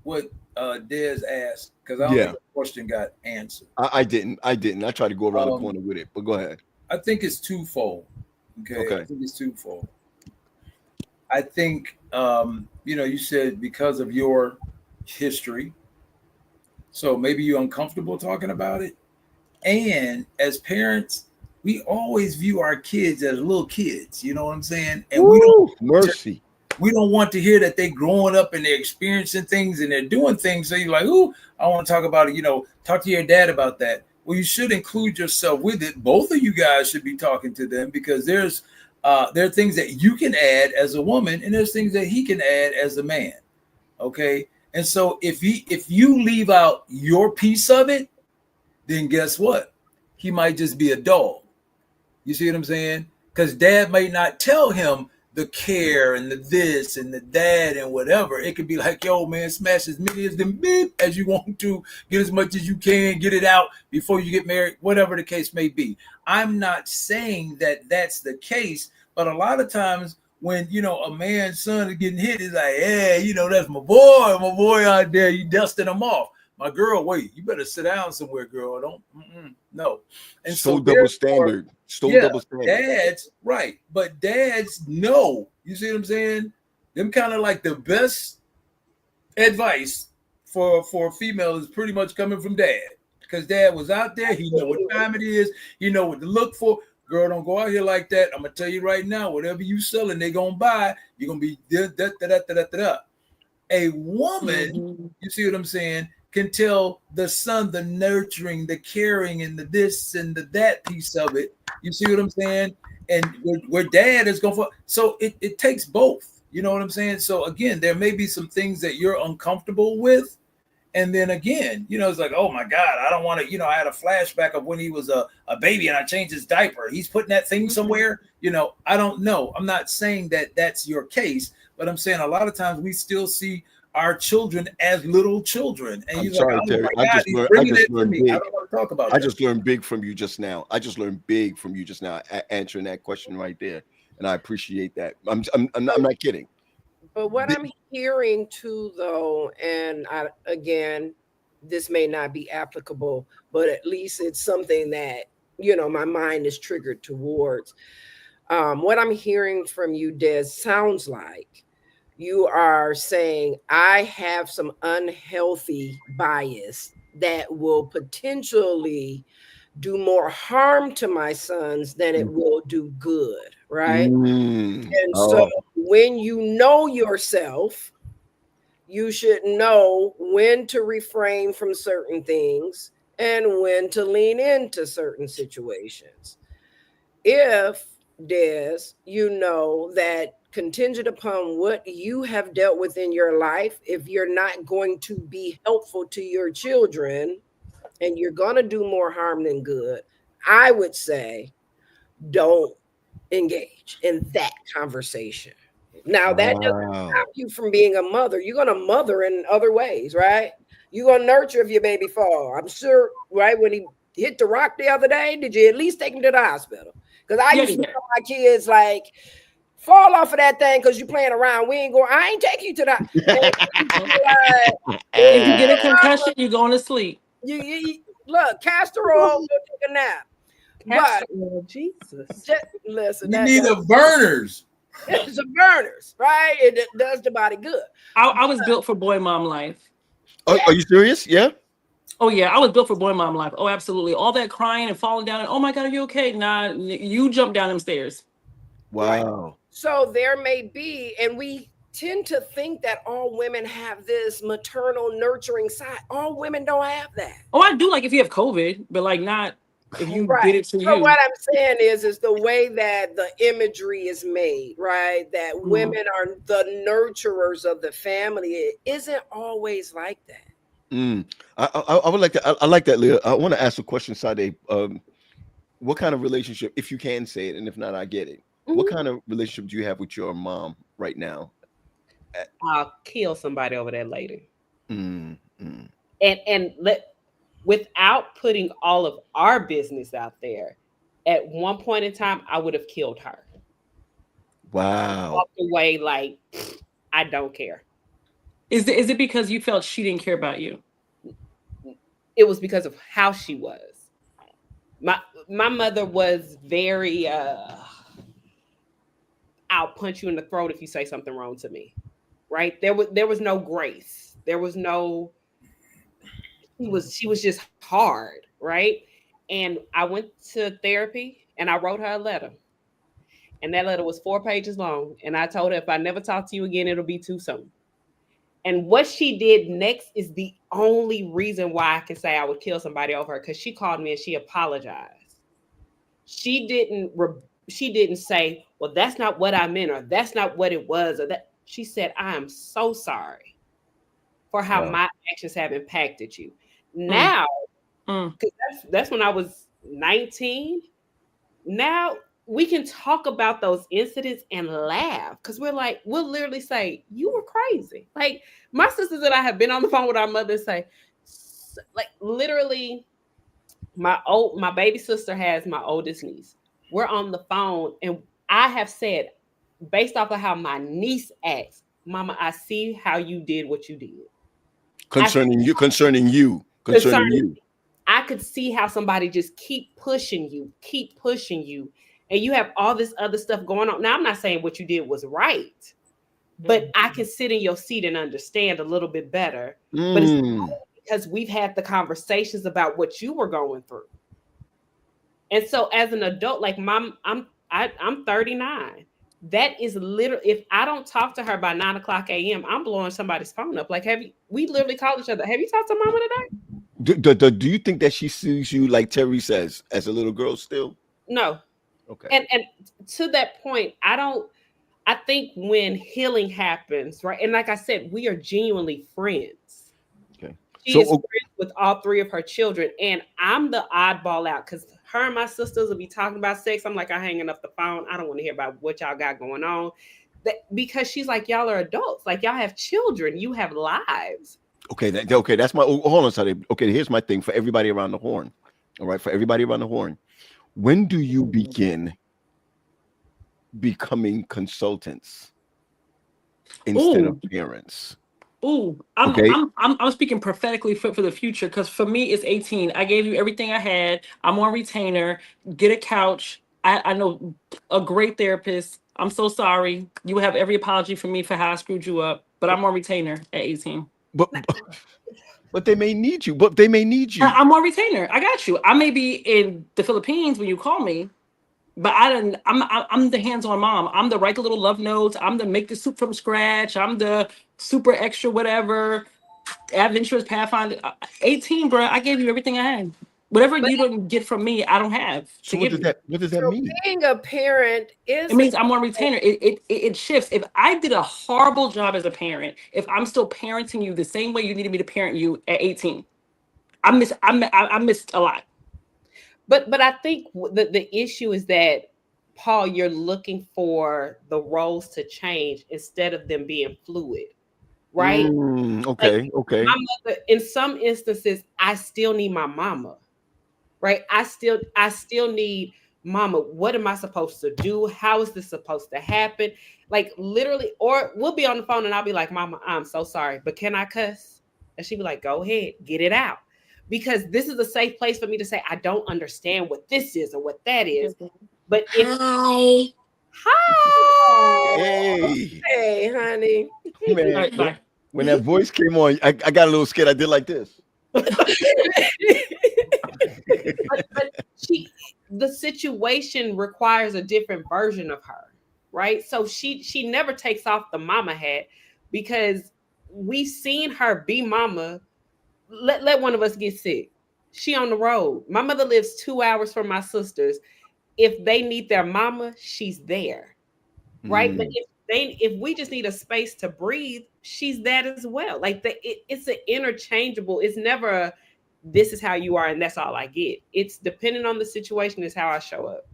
Des asked? Because I don't think the question got answered. I didn't. I tried to go around the corner with it, but go ahead. I think it's twofold. Okay. I think it's twofold. I think, you said because of your history, so maybe you're uncomfortable talking about it. And as parents, we always view our kids as little kids. You know what I'm saying? And we don't want to hear that they're growing up and they're experiencing things and they're doing things. So you're like, ooh, I want to talk about it. Talk to your dad about that. Well, you should include yourself with it. Both of you guys should be talking to them because there are things that you can add as a woman and there's things that he can add as a man. Okay. And so if you leave out your piece of it, then guess what? He might just be a dog. You see what I'm saying? Because dad might not tell him the care and the this and the that and whatever. It could be like, yo, man, smash as many as them as you want to, get as much as you can, get it out before you get married, whatever the case may be. I'm not saying that that's the case, but a lot of times when, a man's son is getting hit, it's like, yeah, that's my boy out there, you dusting him off. My girl, wait, you better sit down somewhere, girl. Don't, no. And so double standard. Double standard. Dads, right. But dads know, you see what I'm saying? Them kind of like the best advice for a female is pretty much coming from dad. Because dad was out there. He know what time it is. He know what to look for. Girl, don't go out here like that. I'm going to tell you right now, whatever you selling, they're going to buy. You're going to be da. A woman, you see what I'm saying, can tell the son the nurturing, the caring, and the this and the that piece of it. You see what I'm saying? And where dad is going for. So it takes both. You know what I'm saying? So again, there may be some things that you're uncomfortable with. And then again, it's like, oh my God, I don't want to, I had a flashback of when he was a baby and I changed his diaper. He's putting that thing somewhere, I don't know. I'm not saying that that's your case, but I'm saying a lot of times we still see our children as little children. And I'm sorry, like, oh Terry. my God, he's bringing it to me. I don't want to talk about that. I just learned big from you just now. Answering that question right there. And I appreciate that. I'm not kidding. But what I'm hearing too, though, and again, this may not be applicable, but at least it's something that, my mind is triggered towards. What I'm hearing from you, Des, sounds like you are saying, I have some unhealthy bias that will potentially do more harm to my sons than it will do good, right? And so when you know yourself, you should know when to refrain from certain things and when to lean into certain situations. If, Des, you know that contingent upon what you have dealt with in your life, if you're not going to be helpful to your children and you're going to do more harm than good, I would say don't engage in that conversation. Now, that doesn't stop you from being a mother. You're going to mother in other ways, right? You're going to nurture if your baby fall. I'm sure, right? When he hit the rock the other day, did you at least take him to the hospital? Because I used to tell my kids, like, fall off of that thing because you're playing around. I ain't taking you to that. If you get a concussion, you're going to sleep. You look, castor oil, go take a nap. Castor oil, Jesus. Listen, we need the burners. It's the burners, right? It does the body good. I was built for boy mom life. Oh, are you serious? Yeah. Oh yeah, I was built for boy mom life. Oh, absolutely. All that crying and falling down and oh my God, are you okay? Nah, you jump down them stairs. Wow. Right. So there may be, and we tend to think that all women have this maternal nurturing side. All women don't have that. Oh, I do, like if you have COVID, but like not if you did it to you. So what I'm saying is the way that the imagery is made, right? That women are the nurturers of the family. It isn't always like that. I would like to. I like that, Leah. I want to ask a question, Sade. What kind of relationship, if you can say it, and if not, I get it. What kind of relationship do you have with your mom right now? I'll kill somebody over that lady. And without putting all of our business out there, at one point in time, I would have killed her. Wow. Walked away like, I don't care. Is it because you felt she didn't care about you? It was because of how she was. My mother was very I'll punch you in the throat if you say something wrong to me. Right? There was no grace. There was no she was just hard, right? And I went to therapy and I wrote her a letter. And that letter was 4 pages long. And I told her, if I never talk to you again, it'll be too soon. And what she did next is the only reason why I can say I would kill somebody over her, because she called me and she apologized. She didn't say, well, that's not what I meant, or that's not what it was, or that. She said, I am so sorry for how my actions have impacted you. Now, because that's when I was 19. Now we can talk about those incidents and laugh, because we'll literally say, you were crazy. Like, my sisters and I have been on the phone with our mother and say, like, literally, my baby sister has my oldest niece. We're on the phone and I have said, based off of how my niece acts, Mama, I see how you did what you did. Concerning you. I could see how somebody just keep pushing you, and you have all this other stuff going on. Now, I'm not saying what you did was right, but I can sit in your seat and understand a little bit better. But it's only because we've had the conversations about what you were going through. And so as an adult, like I'm 39. That is literally, if I don't talk to her by 9:00 a.m., I'm blowing somebody's phone up. Like, we literally called each other. Have you talked to Mama today? Do you think that she sees you, like Terry says, as a little girl still? No. Okay. And to that point, I think when healing happens, right? And like I said, we are genuinely friends. Okay. She is friends with all three of her children, and I'm the oddball out because her and my sisters will be talking about sex. I'm like, I'm hanging up the phone. I don't want to hear about what y'all got going on. Because she's like, y'all are adults. Like, y'all have children. You have lives. Okay, that's my hold on, sorry. Okay, here's my thing for everybody around the horn. All right, for everybody around the horn. When do you begin becoming consultants instead of parents? I'm speaking prophetically for the future, because for me it's 18. I gave you everything I had. I'm on retainer. Get a couch. I know a great therapist. I'm so sorry. You have every apology from me for how I screwed you up, but I'm on retainer at 18. But they may need you. But they may need you. I'm on retainer. I got you. I may be in the Philippines when you call me, but I'm the hands-on mom. I'm the write the little love notes. I'm the make the soup from scratch. I'm the super extra whatever. Adventurous Pathfinder. 18, bro. I gave you everything I had. Whatever you don't get from me, I don't have. So what does that mean? Being a parent is. It means I'm on retainer. It shifts. If I did a horrible job as a parent, if I'm still parenting you the same way you needed me to parent you at 18, I missed a lot. But I think the issue is that, Paul, you're looking for the roles to change instead of them being fluid, right? Okay. My mother, in some instances, I still need my mama, right? I still need mama. What am I supposed to do? How is this supposed to happen? Like, literally, or we'll be on the phone and I'll be like, Mama, I'm so sorry, but can I cuss? And she'd be like, go ahead, get it out. Because this is a safe place for me to say, I don't understand what this is or what that is. But Hi. Hey, honey. Man, when that voice came on, I got a little scared. I did like this. but the situation requires a different version of her, right? So she never takes off the mama hat, because we've seen her be mama. Let one of us get sick. She on the road. My mother lives 2 hours from my sisters. If they need their mama, she's there, right? But if we just need a space to breathe, she's that as well. Like it's an interchangeable. It's never a, this is how you are and that's all I get. It's depending on the situation is how I show up.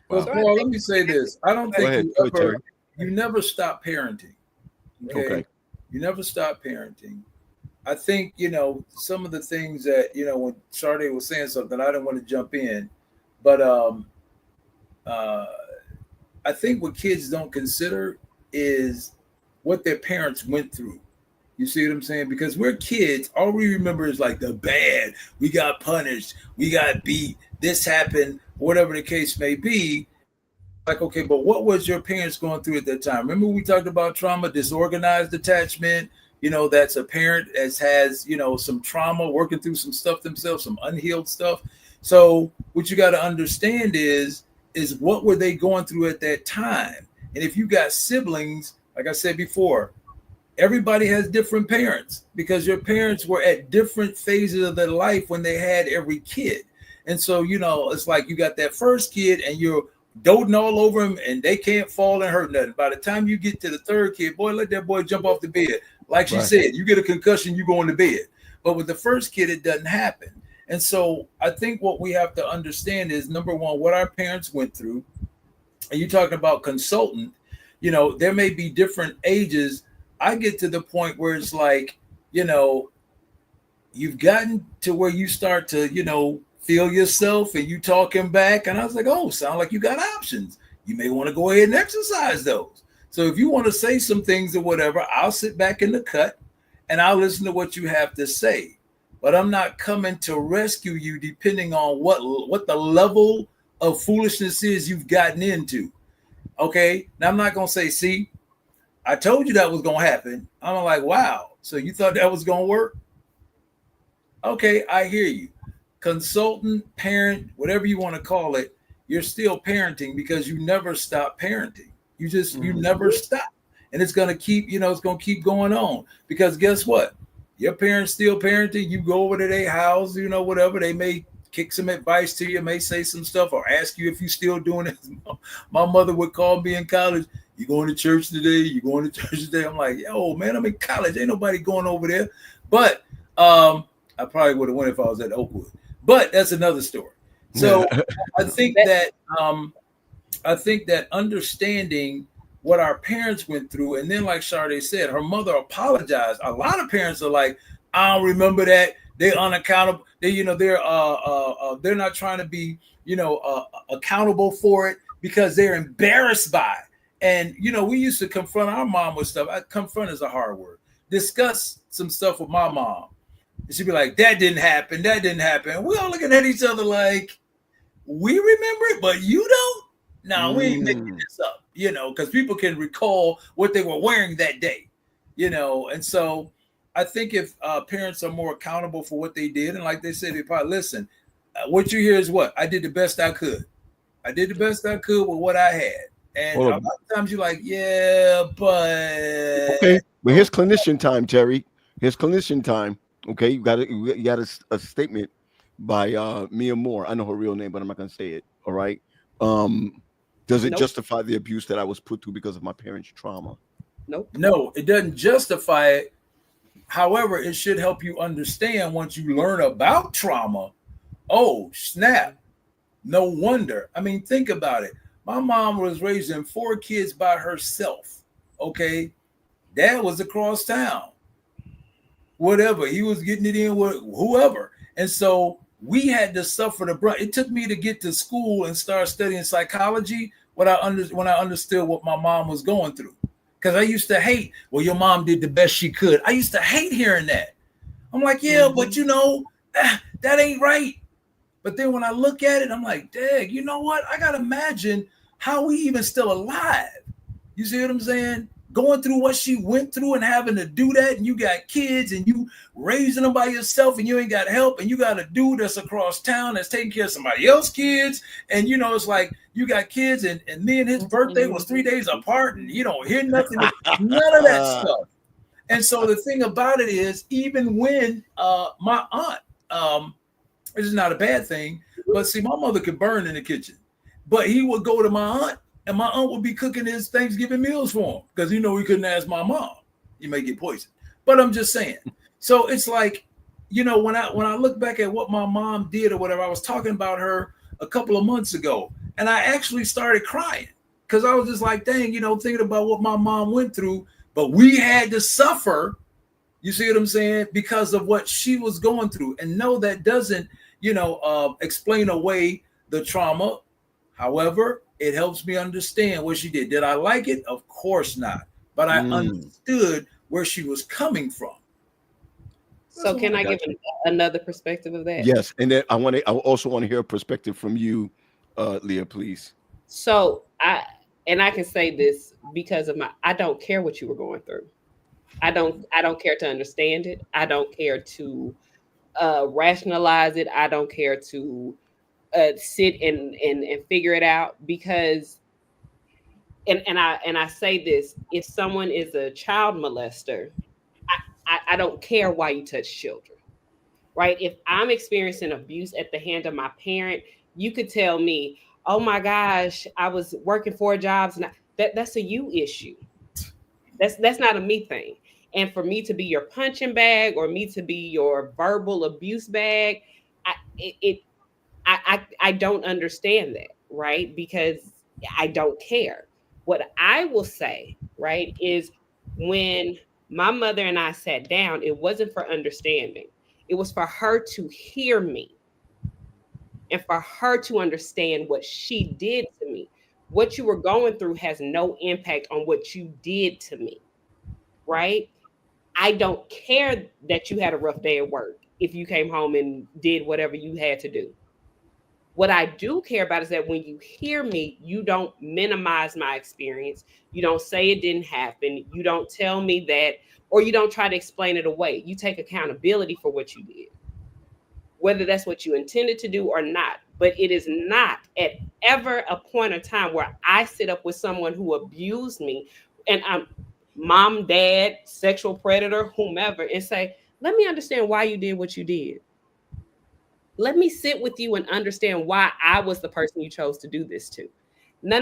Well, Paul, let me say this. I don't think you never stop parenting. Okay. You never stop parenting. I think, some of the things that, when Sade was saying something, I didn't want to jump in, but I think what kids don't consider is what their parents went through. You see what I'm saying? Because we're kids, all we remember is like the bad. We got punished, we got beat, this happened, whatever the case may be. Like, okay, but what was your parents going through at that time? Remember we talked about trauma, disorganized attachment. That's a parent that has, some trauma, working through some stuff themselves, some unhealed stuff. So what you got to understand is what were they going through at that time? And if you got siblings, like I said before, everybody has different parents because your parents were at different phases of their life when they had every kid. And so, it's like you got that first kid and you're doting all over him and they can't fall and hurt nothing. By the time you get to the third kid, boy, let that boy jump off the bed. Like she said, you get a concussion, you go into bed. But with the first kid, it doesn't happen. And so I think what we have to understand is, number one, what our parents went through. And you're talking about consultant, there may be different ages. I get to the point where it's like, you've gotten to where you start to, feel yourself and you talking back. And I was like, oh, sound like you got options. You may want to go ahead and exercise those. So if you want to say some things or whatever, I'll sit back in the cut and I'll listen to what you have to say. But I'm not coming to rescue you depending on what the level of foolishness is you've gotten into. Okay. Now I'm not going to say, see, I told you that was going to happen. I'm like, wow. So you thought that was going to work? Okay. I hear you. Consultant, parent, whatever you want to call it, you're still parenting because you never stop parenting. You never stop. And it's going to keep, it's going to keep going on because guess what? Your parents still parenting. You go over to their house, whatever. They may kick some advice to you, may say some stuff or ask you if you're still doing it. My mother would call me in college. You going to church today? You going to church today? I'm like, yo, man, I'm in college. Ain't nobody going over there. But I probably would have won if I was at Oakwood, but that's another story. So I think that understanding what our parents went through, and then like Sade said, her mother apologized. A lot of parents are like, I don't remember that. They're unaccountable. They're not trying to be, accountable for it because they're embarrassed by it. And we used to confront our mom with stuff. Confront is a hard word. Discuss some stuff with my mom. And she'd be like, that didn't happen. That didn't happen. We all looking at each other like, we remember it, but you don't? No, we ain't making this up, because people can recall what they were wearing that day, and so I think if parents are more accountable for what they did, and like they said, they probably listen, what you hear is what? I did the best I could. I did the best I could with what I had. And a lot of times you're like, yeah, but... Okay, but here's clinician time, Terry. Here's clinician time. Okay, you got a statement by Mia Moore. I know her real name, but I'm not going to say it. All right. Does it justify the abuse that I was put through because of my parents' trauma? Nope. No, it doesn't justify it. However, it should help you understand once you learn about trauma. Oh, snap. No wonder. I mean, think about it. My mom was raising 4 kids by herself. Okay. Dad was across town. Whatever. He was getting it in with whoever. And so we had to suffer the brunt. It took me to get to school and start studying psychology when I understood what my mom was going through. Because I used to hate, well, your mom did the best she could. I used to hate hearing that. I'm like, yeah, but that ain't right. But then when I look at it, I'm like, dang, you know what? I got to imagine how we even still alive. You see what I'm saying? Going through what she went through and having to do that, and you got kids and you raising them by yourself and you ain't got help, and you got a dude that's across town that's taking care of somebody else's kids, and it's like you got kids and me and his birthday was 3 days apart and you don't hear nothing, none of that stuff. And so the thing about it is, even when my aunt, this is not a bad thing, but see, my mother could burn in the kitchen, but he would go to my aunt. And my aunt would be cooking his Thanksgiving meals for him because he couldn't ask my mom. You may get poisoned. But I'm just saying. So it's like, when I look back at what my mom did or whatever, I was talking about her a couple of months ago, and I actually started crying because I was just like, dang, thinking about what my mom went through, but we had to suffer. You see what I'm saying? Because of what she was going through. And no, that doesn't, explain away the trauma. However, it helps me understand what she did. Did I like it? Of course not. But I understood where she was coming from. So can I give another perspective of that? Yes. And then I also want to hear a perspective from you, Leah, please. So I can say this because of I don't care what you were going through. I don't care to understand it. I don't care to rationalize it. I don't care to sit and figure it out, because and I say this, if someone is a child molester, I don't care why you touch children, right? If I'm experiencing abuse at the hand of my parent, you could tell me, oh my gosh, I was working 4 jobs, and that's a you issue. That's not a me thing. And for me to be your punching bag or me to be your verbal abuse bag, I don't understand that, right? Because I don't care. What I will say, right, is when my mother and I sat down, it wasn't for understanding. It was for her to hear me and for her to understand what she did to me. What you were going through has no impact on what you did to me, right? I don't care that you had a rough day at work if you came home and did whatever you had to do. What I do care about is that when you hear me, you don't minimize my experience. You don't say it didn't happen. You don't tell me that, or you don't try to explain it away. You take accountability for what you did, whether that's what you intended to do or not. But it is not at ever a point of time where I sit up with someone who abused me and I'm mom, dad, sexual predator, whomever, and say, let me understand why you did what you did. Let me sit with you and understand why I was the person you chose to do this to. No.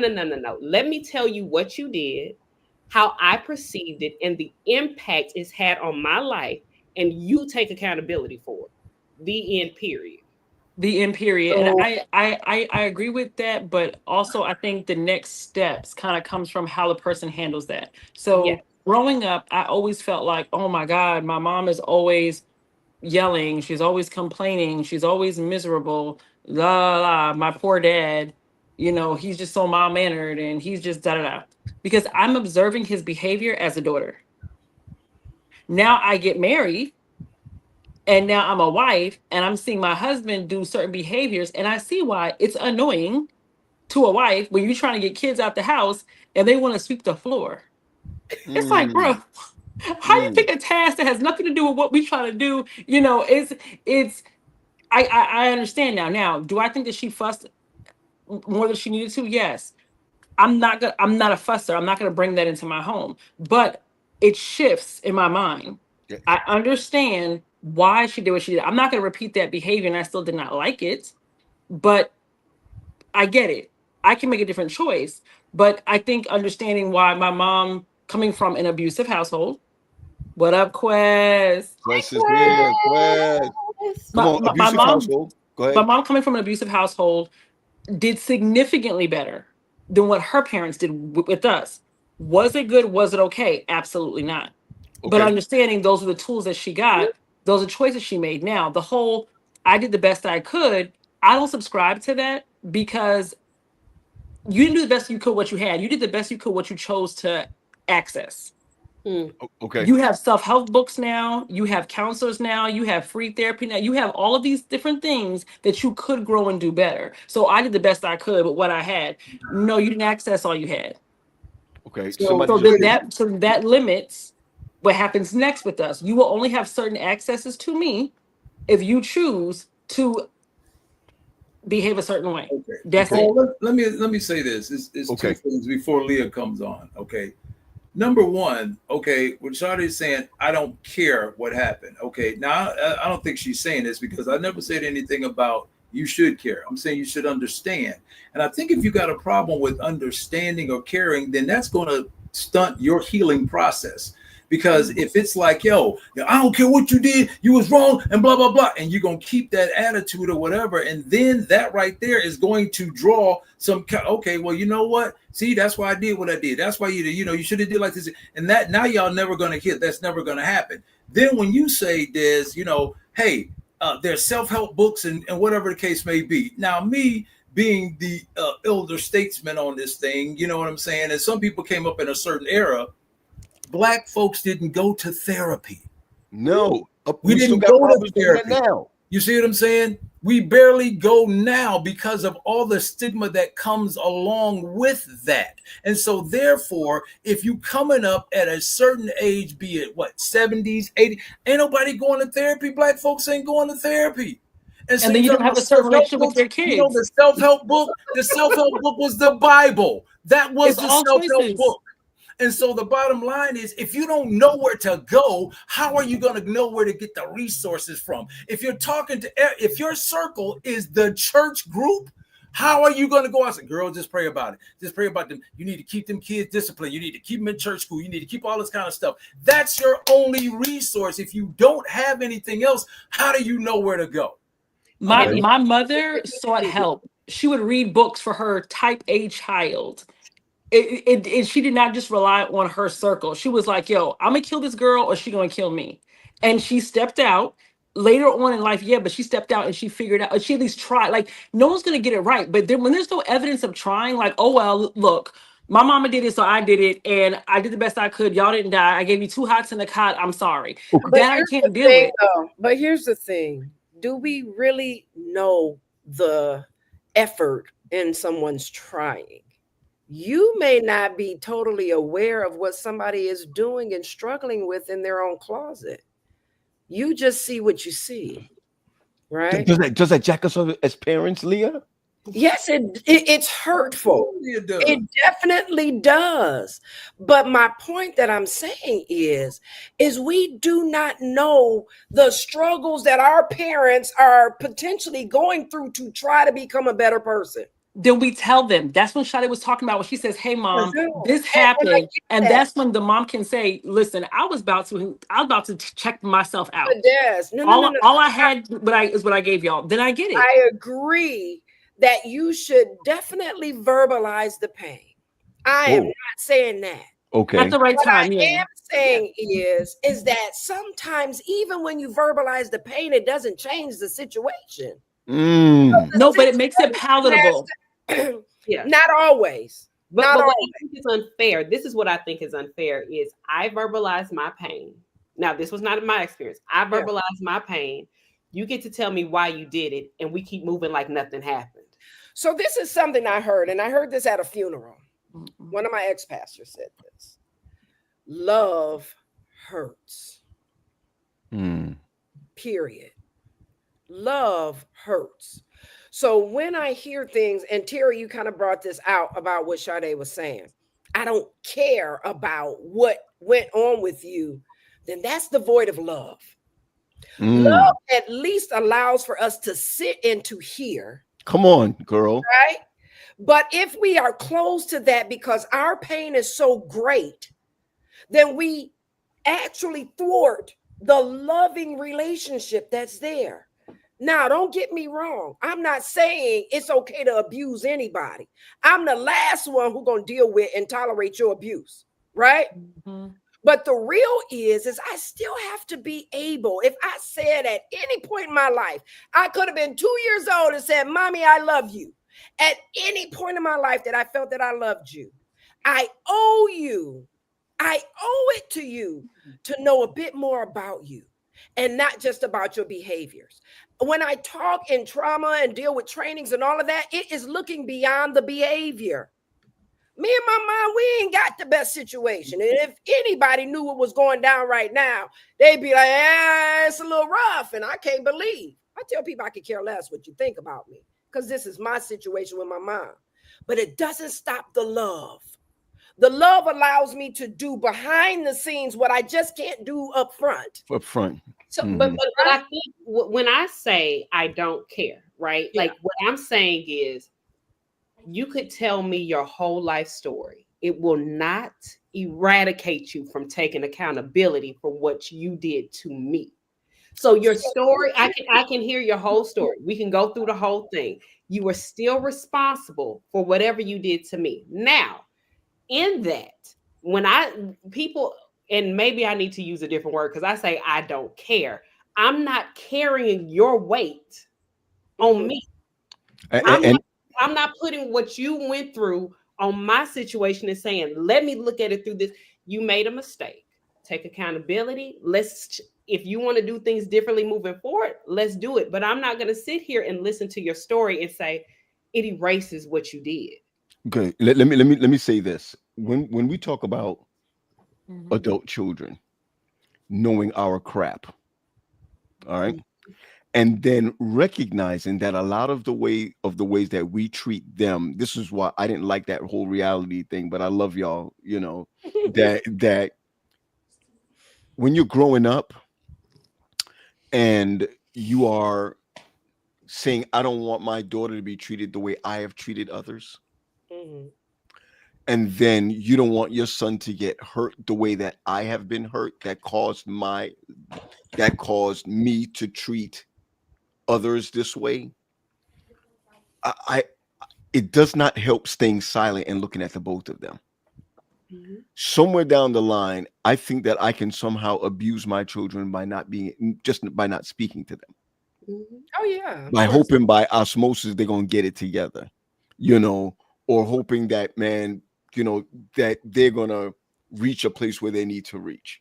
Let me tell you what you did, how I perceived it, and the impact it's had on my life. and you take accountability for it. The end, period. The end, period. So- And I agree with that, but also I think the next steps kind of comes from how the person handles that. So Yeah. growing up, I always felt like, oh my God, my mom is always yelling, she's always complaining, she's always miserable, la la la, my poor dad, he's just so mild mannered and he's just da da da. Because I'm observing his behavior as a daughter. Now I get married and now I'm a wife and I'm seeing my husband do certain behaviors and I see why it's annoying to a wife when you're trying to get kids out the house and they want to sweep the floor. It's like, bro, how you pick a task that has nothing to do with what we try to do? It's I understand now. Now, do I think that she fussed more than she needed to? Yes. I'm not a fusser. I'm not gonna bring that into my home. But it shifts in my mind. Yeah. I understand why she did what she did. I'm not gonna repeat that behavior, and I still did not like it, but I get it. I can make a different choice. But I think understanding why my mom coming from an abusive household. What up, Quest? Quest is here. Quest. Come on, My abusive mom, household. Go ahead. my mom coming from an abusive household did significantly better than what her parents did with us. Was it good? Was it okay? Absolutely not. But Okay. understanding those are the tools that she got, those are choices she made. Now, the whole I did the best I could, I don't subscribe to that because you didn't do the best you could what you had. You did the best you could what you chose to access. Okay. You have self-help books now, you have counselors now, you have free therapy now, you have all of these different things that you could grow and do better. So I did the best I could with what I had. No, you didn't access all you had. Okay. So- Somebody So just then that limits what happens next with us. You will only have certain accesses to me if you choose to behave a certain way. Okay. That's Okay. it. Well, let me say this. It's Okay. two things before Leah comes on. Okay. Number one, okay, when Shawty is saying, I don't care what happened. Okay. Now, I don't think she's saying this because I never said anything about you should care. I'm saying you should understand. And I think if you got a problem with understanding or caring, then that's going to stunt your healing process. Because if it's like, yo, I don't care what you did, you was wrong, and blah, blah, blah, and you're going to keep that attitude or whatever, and then that right there is going to draw some, okay, well, you know what? See, that's why I did what I did. That's why you should have did like this. And that now y'all never going to hit. That's never going to happen. Then when you say there's, hey, there's self-help books and whatever the case may be. Now, me being the elder statesman on this thing, you know what I'm saying? And some people came up in a certain era. Black folks didn't go to therapy. No. We still didn't got go problems to doing that therapy now. You see what I'm saying? We barely go now because of all the stigma that comes along with that. And so therefore, if you coming up at a certain age, be it what, 70s, 80s, ain't nobody going to therapy. Black folks ain't going to therapy. And then you don't have a certain relationship with your kids. The self-help book was the Bible. That was It's the all self-help choices. book. And so the bottom line is, if you don't know where to go, how are you going to know where to get the resources from? If you're if your circle is the church group, how are you going to go out and say, girl, just pray about it. Just pray about them. You need to keep them kids disciplined. You need to keep them in church school. You need to keep all this kind of stuff. That's your only resource. If you don't have anything else, how do you know where to go? My mother sought help. She would read books for her type A child. She did not just rely on her circle. She was like, yo, I'm gonna kill this girl or she gonna kill me. And she stepped out later on in life. Yeah, but she stepped out and she figured out, she at least tried. Like, no one's gonna get it right. But when there's no evidence of trying, like, oh, well, look, my mama did it, so I did it, and I did the best I could. Y'all didn't die. I gave you 2 hots in the cot. I'm sorry. That I can't deal with. But here's the thing. Do we really know the effort in someone's trying? You may not be totally aware of what somebody is doing and struggling with in their own closet. You just see what you see, right? Does that jack us up as parents, Leah? Yes, it's hurtful. It definitely does. But my point that I'm saying is we do not know the struggles that our parents are potentially going through to try to become a better person. then we tell them. That's when Sade was talking about when she says, "Hey, mom, Sure. this And I happened," get and that. that's when the mom can say, "Listen, I was about to check myself out. But Des, no. All I had is what I gave y'all. Then I get it." I agree that you should definitely verbalize the pain. I am not saying that. Okay. At the right What time, I yeah. am saying is that sometimes even when you verbalize the pain, it doesn't change the situation. No, but it makes it palatable. Yeah. Not always. But what I think is unfair, this is what I think is unfair, is I verbalize my pain. Now, this was not my experience. I verbalize my pain. You get to tell me why you did it, and we keep moving like nothing happened. So this is something I heard, and I heard this at a funeral. One of my ex-pastors said this. Love hurts. Period. Love hurts. So when I hear things, and Terry, you kind of brought this out about what Sade was saying, I don't care about what went on with you, then that's devoid of love. Love at least allows for us to sit and to hear. Come on, girl. Right? But if we are close to that because our pain is so great, then we actually thwart the loving relationship that's there. Now, don't get me wrong. I'm not saying it's okay to abuse anybody. I'm the last one who's going to deal with and tolerate your abuse, right? But the real is I still have to be able. If I said at any point in my life, I could have been 2 years old and said, "Mommy, I love you." At any point in my life that I felt that I loved you, I owe it to you to know a bit more about you and not just about your behaviors. When I talk in trauma and deal with trainings and all of that, it is looking beyond the behavior. Me and my mom, we ain't got the best situation. And if anybody knew what was going down right now, they'd be like, it's a little rough. And I can't believe. I tell people I could care less what you think about me because this is my situation with my mom. But it doesn't stop the love. The love allows me to do behind the scenes what I just can't do up front. So, but I think when I say I don't care, right? Yeah. Like what I'm saying is, you could tell me your whole life story. It will not eradicate you from taking accountability for what you did to me. So your story, I can hear your whole story. We can go through the whole thing. You are still responsible for whatever you did to me. Now, in that, when people, and maybe I need to use a different word because I say I don't care. I'm not carrying your weight on me. I'm not putting what you went through on my situation and saying, let me look at it through this. You made a mistake. Take accountability. If you want to do things differently moving forward, let's do it. But I'm not going to sit here and listen to your story and say it erases what you did. Okay, let me say this. When we talk about adult children knowing our crap, all right, and then recognizing that a lot of the ways that we treat them, this is why I didn't like that whole reality thing, but I love y'all, you know, that when you're growing up and you are saying, I don't want my daughter to be treated the way I have treated others. And then you don't want your son to get hurt the way that I have been hurt, that caused me to treat others this way. It does not help staying silent and looking at the both of them. Somewhere down the line, I think that I can somehow abuse my children by not speaking to them. Oh yeah. By hoping by osmosis they're gonna get it together, you know, or hoping that, man, you know, that they're gonna reach a place where they need to reach.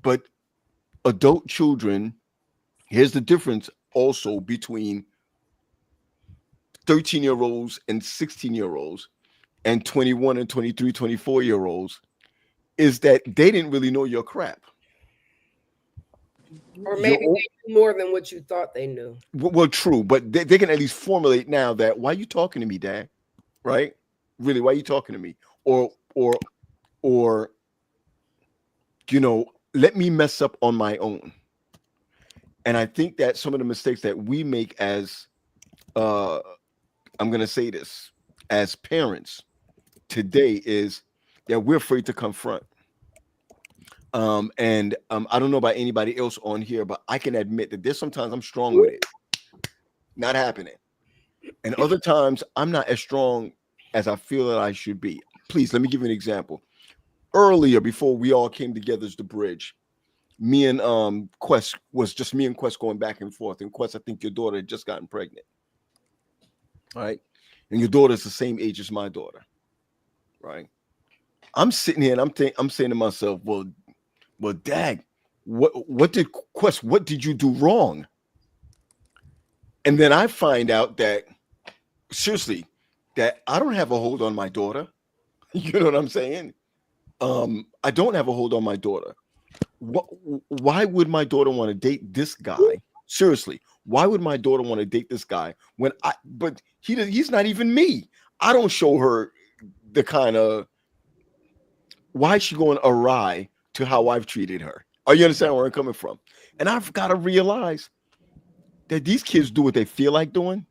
But adult children, here's the difference also between 13-year-olds and 16-year-olds and 21 and 23, 24-year-olds is that they didn't really know your crap. Or maybe they knew more than what you thought they knew. Well, true, but they can at least formulate now that, why are you talking to me, Dad? Right? Really, why are you talking to me? Or you know, let me mess up on my own. And I think that some of the mistakes that we make as I'm going to say this as parents today is that we're afraid to confront. And I don't know about anybody else on here, but I can admit that there's sometimes I'm strong with it. Not happening. And other times I'm not as strong as I feel that I should be. Please, let me give you an example. Earlier, before we all came together as the bridge, me and Quest going back and forth. And Quest, I think your daughter had just gotten pregnant. All right. And your daughter's the same age as my daughter. Right. I'm sitting here and I'm saying to myself, well, Dad, what did you do wrong? And then I find out that seriously, that I don't have a hold on my daughter. You know what I'm saying? I don't have a hold on my daughter. Why would my daughter want to date this guy? Seriously, why would my daughter want to date this guy but he's not even me. I don't show her the kind of, why is she going awry to how I've treated her? Are you understand where I'm coming from? And I've got to realize that these kids do what they feel like doing.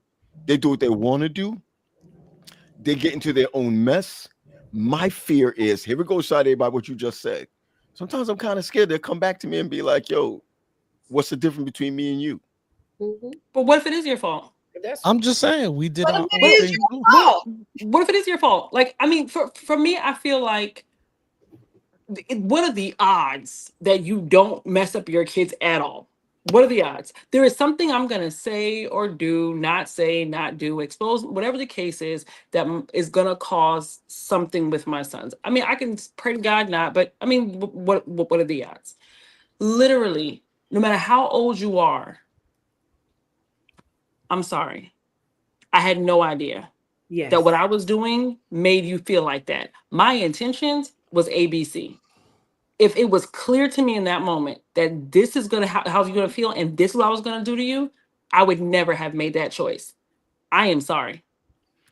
They do what they want to do. They get into their own mess. My fear is, here we go, Sade, by what you just said. Sometimes I'm kind of scared they'll come back to me and be like, yo, what's the difference between me and you? But what if it is your fault? I'm just saying, we did our own thing. What if it is your fault? Like, I mean, for me, I feel like, what are the odds that you don't mess up your kids at all? What are the odds? There is something I'm going to say or do, not say, not do, expose, whatever the case is, that is going to cause something with my sons. I mean, I can pray to God not, but I mean, what are the odds? Literally, no matter how old you are, I'm sorry. I had no idea that what I was doing made you feel like that. My intentions was ABC. If it was clear to me in that moment that this is going to how you're going to feel and this is what I was going to do to you, I would never have made that choice. I am sorry.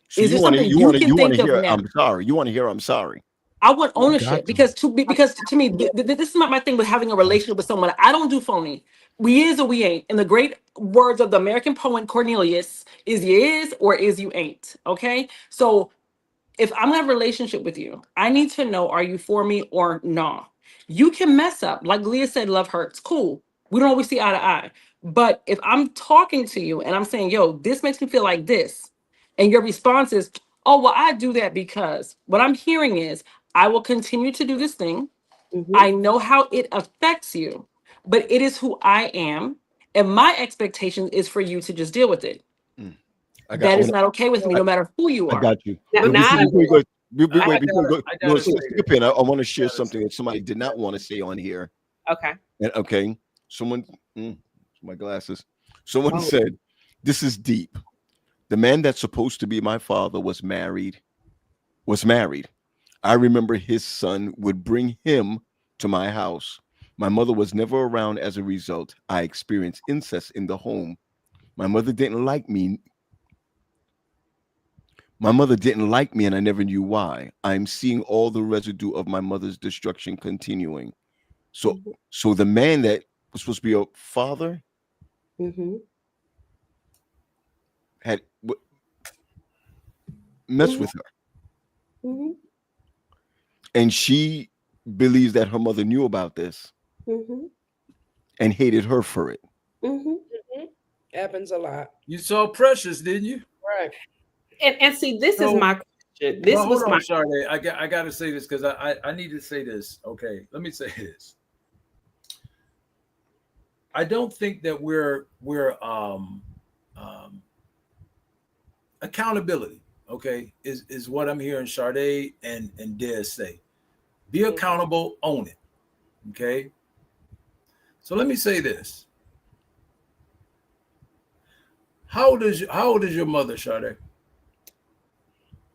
So is there something you want to hear? I'm sorry. You want to hear? I'm sorry. I want ownership because to me, this is not my thing with having a relationship with someone. I don't do phony. We is or we ain't. In the great words of the American poet Cornelius, is you is or is you ain't. Okay, so if I'm gonna have a relationship with you, I need to know, are you for me or no? You can mess up. Like Leah said, love hurts. Cool. We don't always see eye to eye. But if I'm talking to you and I'm saying, yo, this makes me feel like this, and your response is, oh, well, I do that because, what I'm hearing is, I will continue to do this thing. I know how it affects you, but it is who I am. And my expectation is for you to just deal with it. That is not okay with me, no matter who you are. I got you. I want to share something that somebody did not want to say on here. Okay. Someone, my glasses. Someone said, this is deep. The man that's supposed to be my father was married. I remember his son would bring him to my house. My mother was never around. As a result, I experienced incest in the home. My mother didn't like me, and I never knew why. I'm seeing all the residue of my mother's destruction continuing. So the man that was supposed to be a father had messed with her. And she believes that her mother knew about this and hated her for it. Happens a lot. You saw Precious, didn't you? Right. And see, this is my question. This was my. Sade. I got to say this because I need to say this. Okay, let me say this. I don't think that we're accountability. Okay, is what I'm hearing Sade and Des say. Be accountable, own it. Okay. So let me say this. How old is your mother, Sade?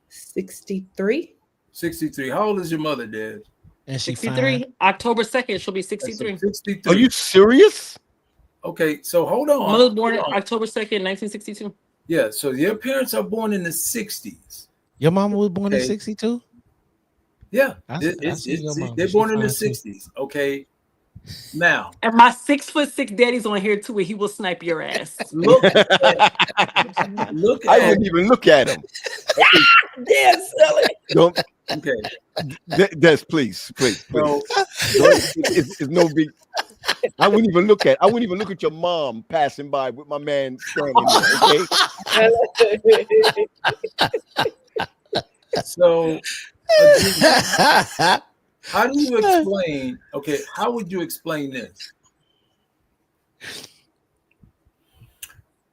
63. 63. How old is your mother, Des? And she 63. fine. October 2nd, she'll be 63. 63. Are you serious? Okay, so hold on. Mother was born October 2nd, 1962. Yeah, so your parents are born in the 60s. Your mama was born in 62? Yeah, I see your mama. they're born in the 60s. Okay, Now, And my 6'6" daddy's on here too, and he will snipe your ass. look at I wouldn't even look at him. Yeah, silly. Don't. Okay. Des, please. So, It's no big. I wouldn't even look at your mom passing by with my man standing there. Okay. So how do you explain? Okay, how would you explain this?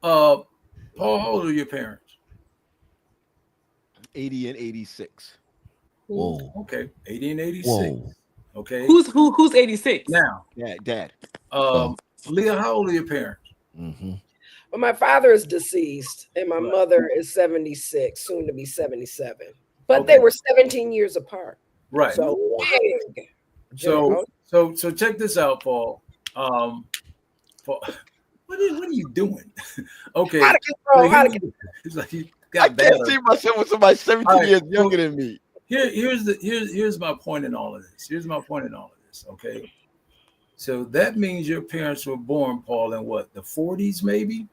Paul, how old are your parents? 80 and 86. Whoa. Okay, 80 and 86. Whoa. Okay. Who's 86? Now, Dad. Leah, how old are your parents? Mm-hmm. Well, my father is deceased, and my mother is 76, soon to be 77. But they were 17 years apart. Right. So big. So check this out, Paul. Paul, what are you doing? Okay. Out of control. It's like you I got can't better. see myself with somebody 17 years younger than me. Here's my point in all of this. Okay. So that means your parents were born, Paul, in what, the 40s, maybe?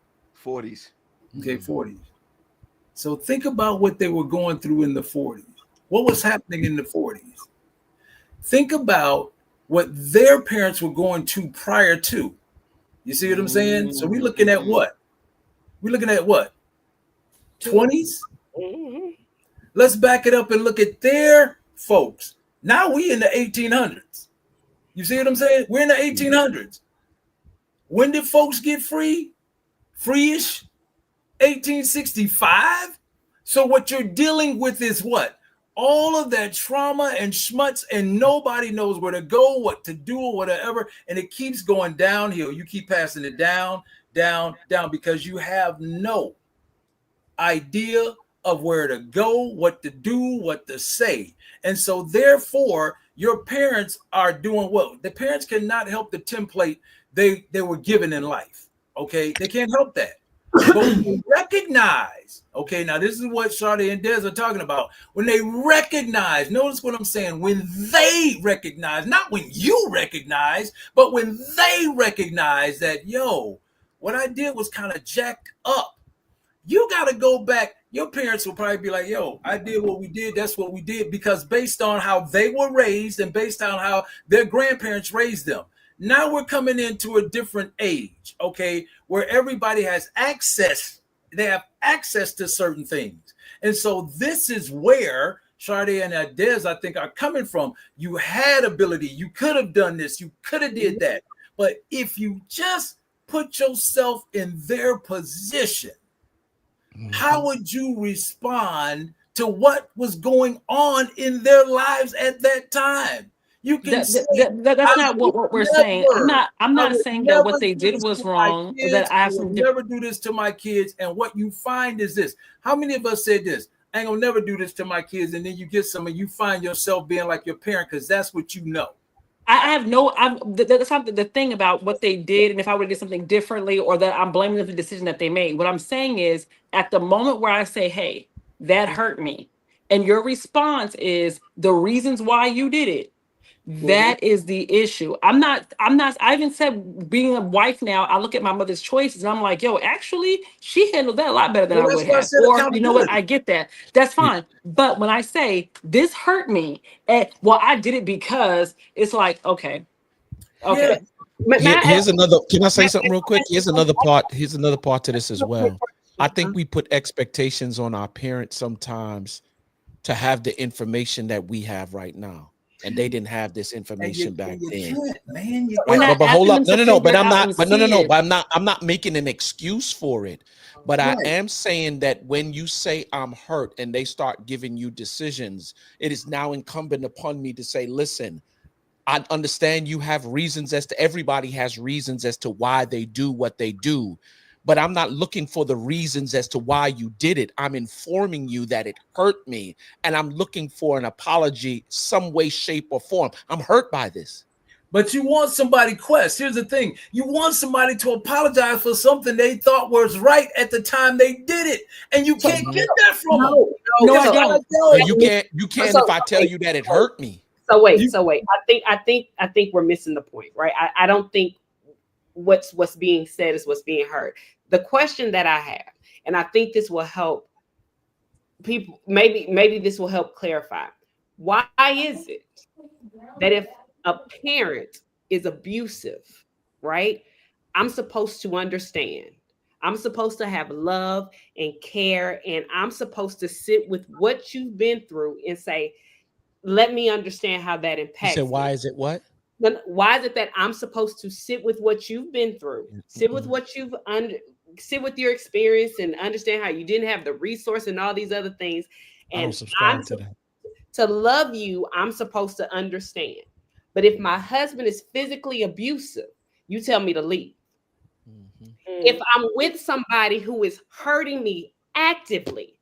40s. Okay, 40s. So think about what they were going through in the 40s. What was happening in the 40s? Think about what their parents were going to prior to. You see what I'm saying? So we're looking at what? We're looking at what? 20s? Mm-hmm. Let's back it up and look at their folks. Now we in the 1800s. You see what I'm saying? We're in the 1800s. When did folks get free? Free-ish? 1865. So what you're dealing with is what? All of that trauma and schmutz, and nobody knows where to go, what to do, or whatever. And it keeps going downhill. You keep passing it down, down, down, because you have no idea of where to go, what to do, what to say. And so therefore, your parents are doing what? The parents cannot help the template they were given in life. Okay, they can't help that. But when they recognize, okay, now this is what Sade and Des are talking about. When they recognize, notice what I'm saying, when they recognize, not when you recognize, but when they recognize that, yo, what I did was kind of jacked up. You got to go back. Your parents will probably be like, yo, I did what we did. That's what we did, because based on how they were raised and based on how their grandparents raised them. Now we're coming into a different age, okay, where everybody has access. They have access to certain things. And so this is where Sade and Des, I think, are coming from. You had ability. You could have done this. You could have did that. But if you just put yourself in their position, how would you respond to what was going on in their lives at that time? You can that's not what we're saying. I'm not saying that what they did was wrong, or that I have some never do this to my kids. And what you find is this. How many of us said this? I ain't gonna never do this to my kids, and then you get some and you find yourself being like your parent because that's what you know. That's not the thing about what they did, and if I would have did something differently, or that I'm blaming them for the decision that they made. What I'm saying is, at the moment where I say, hey, that hurt me, and your response is the reasons why you did it, that is the issue. I even said, being a wife now, I look at my mother's choices and I'm like, yo, actually, she handled that a lot better than I would have. Or, you know what, I get that. That's fine. But when I say this hurt me, well, I did it because, it's like, okay. Here's another. Can I say something real quick? Here's another part to this as well. I think we put expectations on our parents sometimes to have the information that we have right now. And they didn't have this information back then. Right, but hold up. No. But I'm not making an excuse for it. But I am saying that when you say I'm hurt and they start giving you decisions, it is now incumbent upon me to say, listen, I understand you have reasons everybody has reasons as to why they do what they do. But I'm not looking for the reasons as to why you did it. I'm informing you that it hurt me, and I'm looking for an apology, some way, shape, or form. I'm hurt by this. But you want somebody, Quest. Here's the thing. You want somebody to apologize for something they thought was right at the time they did it. And you can't get that from them. No, I don't. You can't if I tell you that it hurt me. So wait. I think we're missing the point, right? I don't think what's being said is what's being heard. The question that I have, and I think this will help people, maybe this will help clarify. Why is it that if a parent is abusive, right? I'm supposed to understand. I'm supposed to have love and care, and I'm supposed to sit with what you've been through and say, let me understand how that impacts You said, why me. is it what? Why is it that I'm supposed to sit with what you've been through, sit with what you've sit with your experience and understand how you didn't have the resource and all these other things. And I don't subscribe to that. To love you, I'm supposed to understand. But if my husband is physically abusive, you tell me to leave. Mm-hmm. If I'm with somebody who is hurting me actively,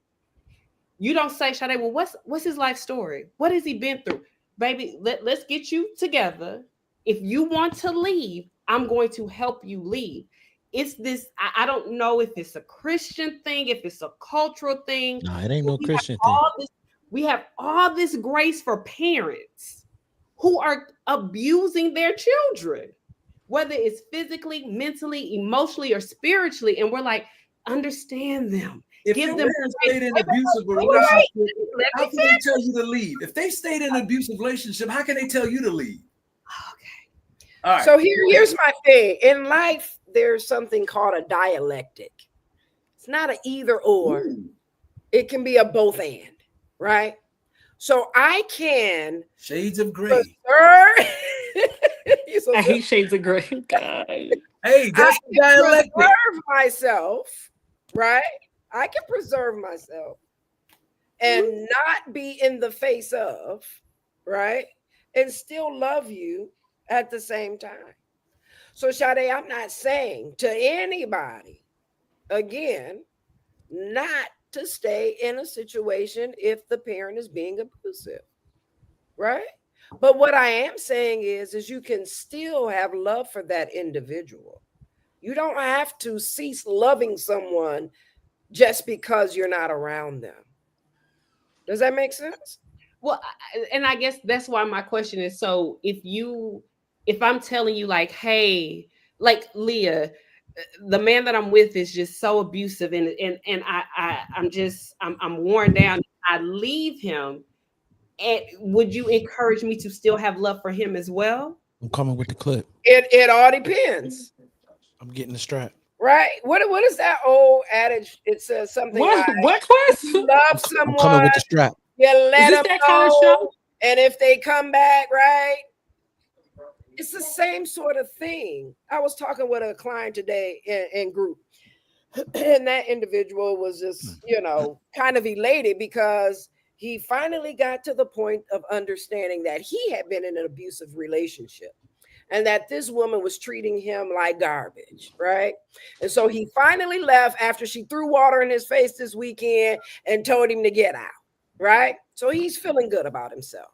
you don't say, Sade, well, what's his life story? What has he been through? Baby, let's get you together. If you want to leave, I'm going to help you leave. It's this, I don't know if it's a Christian thing, if it's a cultural thing. No, it ain't no Christian thing. We have all this grace for parents who are abusing their children, whether it's physically, mentally, emotionally, or spiritually. And we're like, understand them. If Give your them parents stayed in an abusive relationship, how can they tell you to leave? If they stayed in an abusive relationship, how can they tell you to leave? Okay. All right. So here's my thing. In life, there's something called a dialectic. It's not an either or. Ooh. It can be a both and, right? So I can shades of gray. I hate shades of gray. God. Hey, that's the dialectic. Preserve myself, right? I can preserve myself and not be in the face of, right? And still love you at the same time. So, Sade, I'm not saying to anybody, again, not to stay in a situation if the parent is being abusive, right? But what I am saying is you can still have love for that individual. You don't have to cease loving someone just because you're not around them. Does that make sense? Well, and I guess that's why my question is, so if I'm telling you like, hey, like Leah, the man that I'm with is just so abusive and I'm worn down, I leave him, and would you encourage me to still have love for him as well? I'm coming with the clip. It all depends. I'm getting the strap. Right. What is that old adage? It says something like, what Chris? Love someone. I'm coming with the strap. You let them that go, kind of show? And if they come back, right? It's the same sort of thing. I was talking with a client today in group, and that individual was just, kind of elated because he finally got to the point of understanding that he had been in an abusive relationship and that this woman was treating him like garbage, right? And so he finally left after she threw water in his face this weekend and told him to get out, right? So he's feeling good about himself.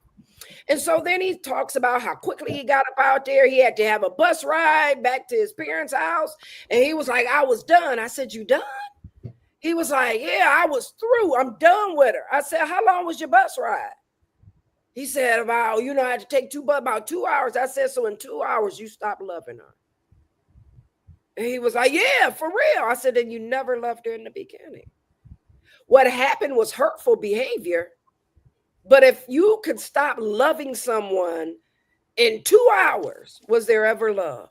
And so then he talks about how quickly he got up out there. He had to have a bus ride back to his parents' house. And he was like, I was done. I said, you done? He was like, yeah, I was through. I'm done with her. I said, how long was your bus ride? He said, I had to take about 2 hours. I said, so in 2 hours, you stopped loving her. And he was like, yeah, for real. I said, then you never loved her in the beginning. What happened was hurtful behavior. But if you could stop loving someone in 2 hours, was there ever love?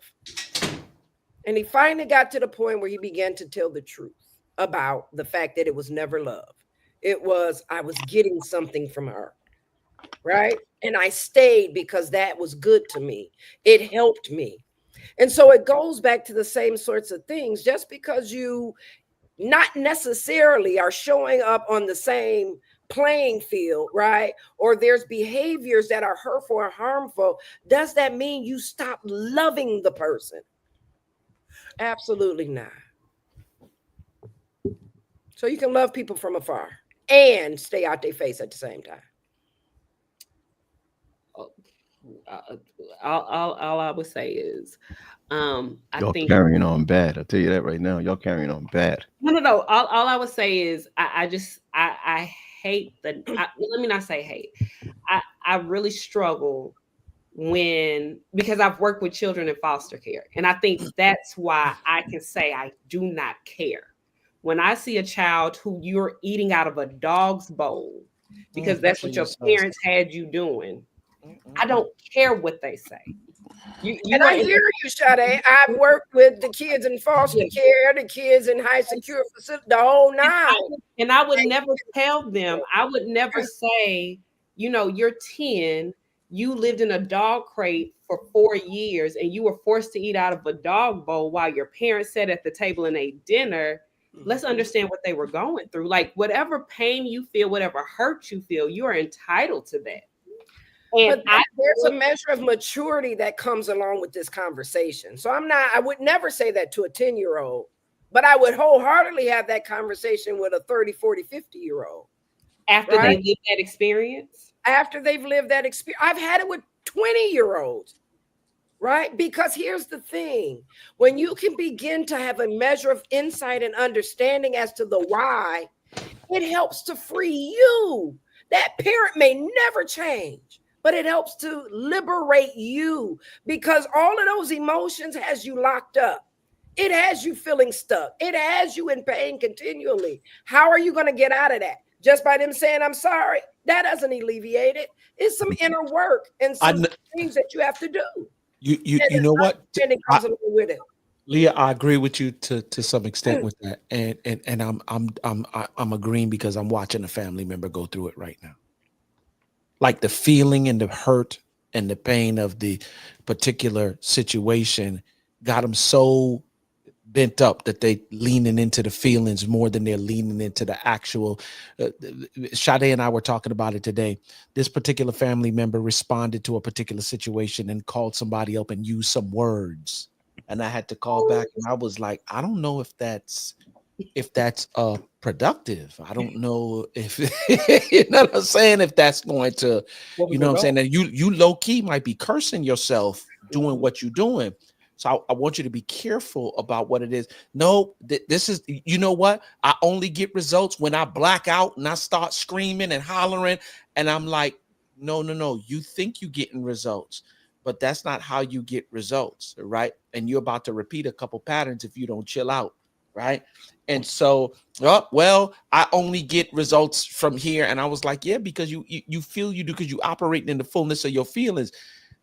And he finally got to the point where he began to tell the truth about the fact that it was never love. It was, I was getting something from her. Right. And I stayed because that was good to me. It helped me. And so it goes back to the same sorts of things. Just because you not necessarily are showing up on the same playing field, right? Or there's behaviors that are hurtful or harmful, does that mean you stop loving the person? Absolutely not. So you can love people from afar and stay out their face at the same time. All I would say is, y'all carrying on bad. I'll tell you that right now. Y'all carrying on bad. No. All I would say is, I hate let me not say hate. I really struggle because I've worked with children in foster care. And I think that's why I can say I do not care. When I see a child who you're eating out of a dog's bowl, because that's what your parents had you doing, I don't care what they say. And I hear you, Sade. I've worked with the kids in foster care, the kids in high secure facility, the whole nine. And I would never tell them, I would never say, you're 10, you lived in a dog crate for 4 years and you were forced to eat out of a dog bowl while your parents sat at the table and ate dinner. Let's understand what they were going through. Like, whatever pain you feel, whatever hurt you feel, you are entitled to that. And but there's a measure of maturity that comes along with this conversation. So I would never say that to a 10-year-old, but I would wholeheartedly have that conversation with a 30, 40, 50-year-old. After they live that experience? After they've lived that experience. I've had it with 20-year-olds, right? Because here's the thing. When you can begin to have a measure of insight and understanding as to the why, it helps to free you. That parent may never change, but it helps to liberate you, because all of those emotions has you locked up. It has you feeling stuck. It has you in pain continually. How are you going to get out of that? Just by them saying, I'm sorry? That doesn't alleviate it. It's some inner work and some things that you have to do. You know what? Comes along with it. Leah, I agree with you to some extent with that. And I'm agreeing because I'm watching a family member go through it right now. Like the feeling and the hurt and the pain of the particular situation got them so bent up that they leaning into the feelings more than they're leaning into the actual. Sade and I were talking about it today. This particular family member responded to a particular situation and called somebody up and used some words. And I had to call back and I was like, I don't know if that's productive. I don't know if you know what I'm saying, if that's going to, you know what I'm saying, that you low key might be cursing yourself doing what you're doing. So I want you to be careful about what it is. No, this is, you know what? I only get results when I black out and I start screaming and hollering. And I'm like, no. You think you're getting results, but that's not how you get results, right? And you're about to repeat a couple patterns if you don't chill out, right? And so, I only get results from here. And I was like, yeah, because you feel you do, because you operate in the fullness of your feelings.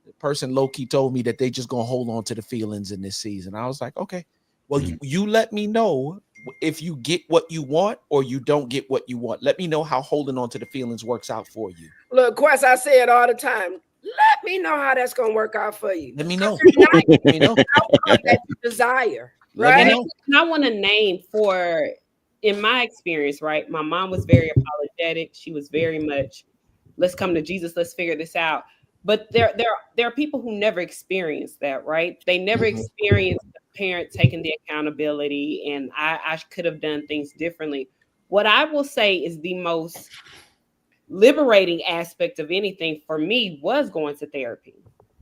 The person low-key told me that they just gonna hold on to the feelings in this season. I was like, okay, well, you let me know if you get what you want or you don't get what you want. Let me know how holding on to the feelings works out for you. Look, Quest, I say it all the time. Let me know how that's gonna work out for you. Let me know. Let me know. That you desire, right? And I want to name in my experience, right? My mom was very apologetic. She was very much, let's come to Jesus, let's figure this out. But there are people who never experienced that, right? They never experienced the parent taking the accountability, and I could have done things differently. What I will say is the most liberating aspect of anything for me was going to therapy,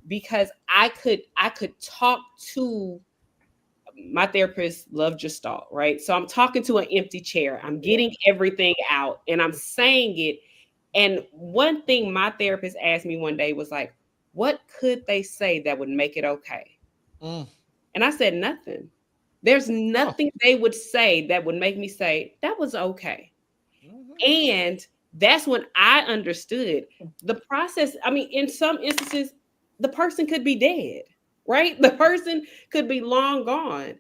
because I could talk to my therapist, loved Gestalt, right? So I'm talking to an empty chair. I'm getting everything out and I'm saying it. And one thing my therapist asked me one day was like, what could they say that would make it okay? And I said, nothing. There's nothing they would say that would make me say, that was okay. And that's when I understood the process. I mean, in some instances, the person could be dead, right? The person could be long gone.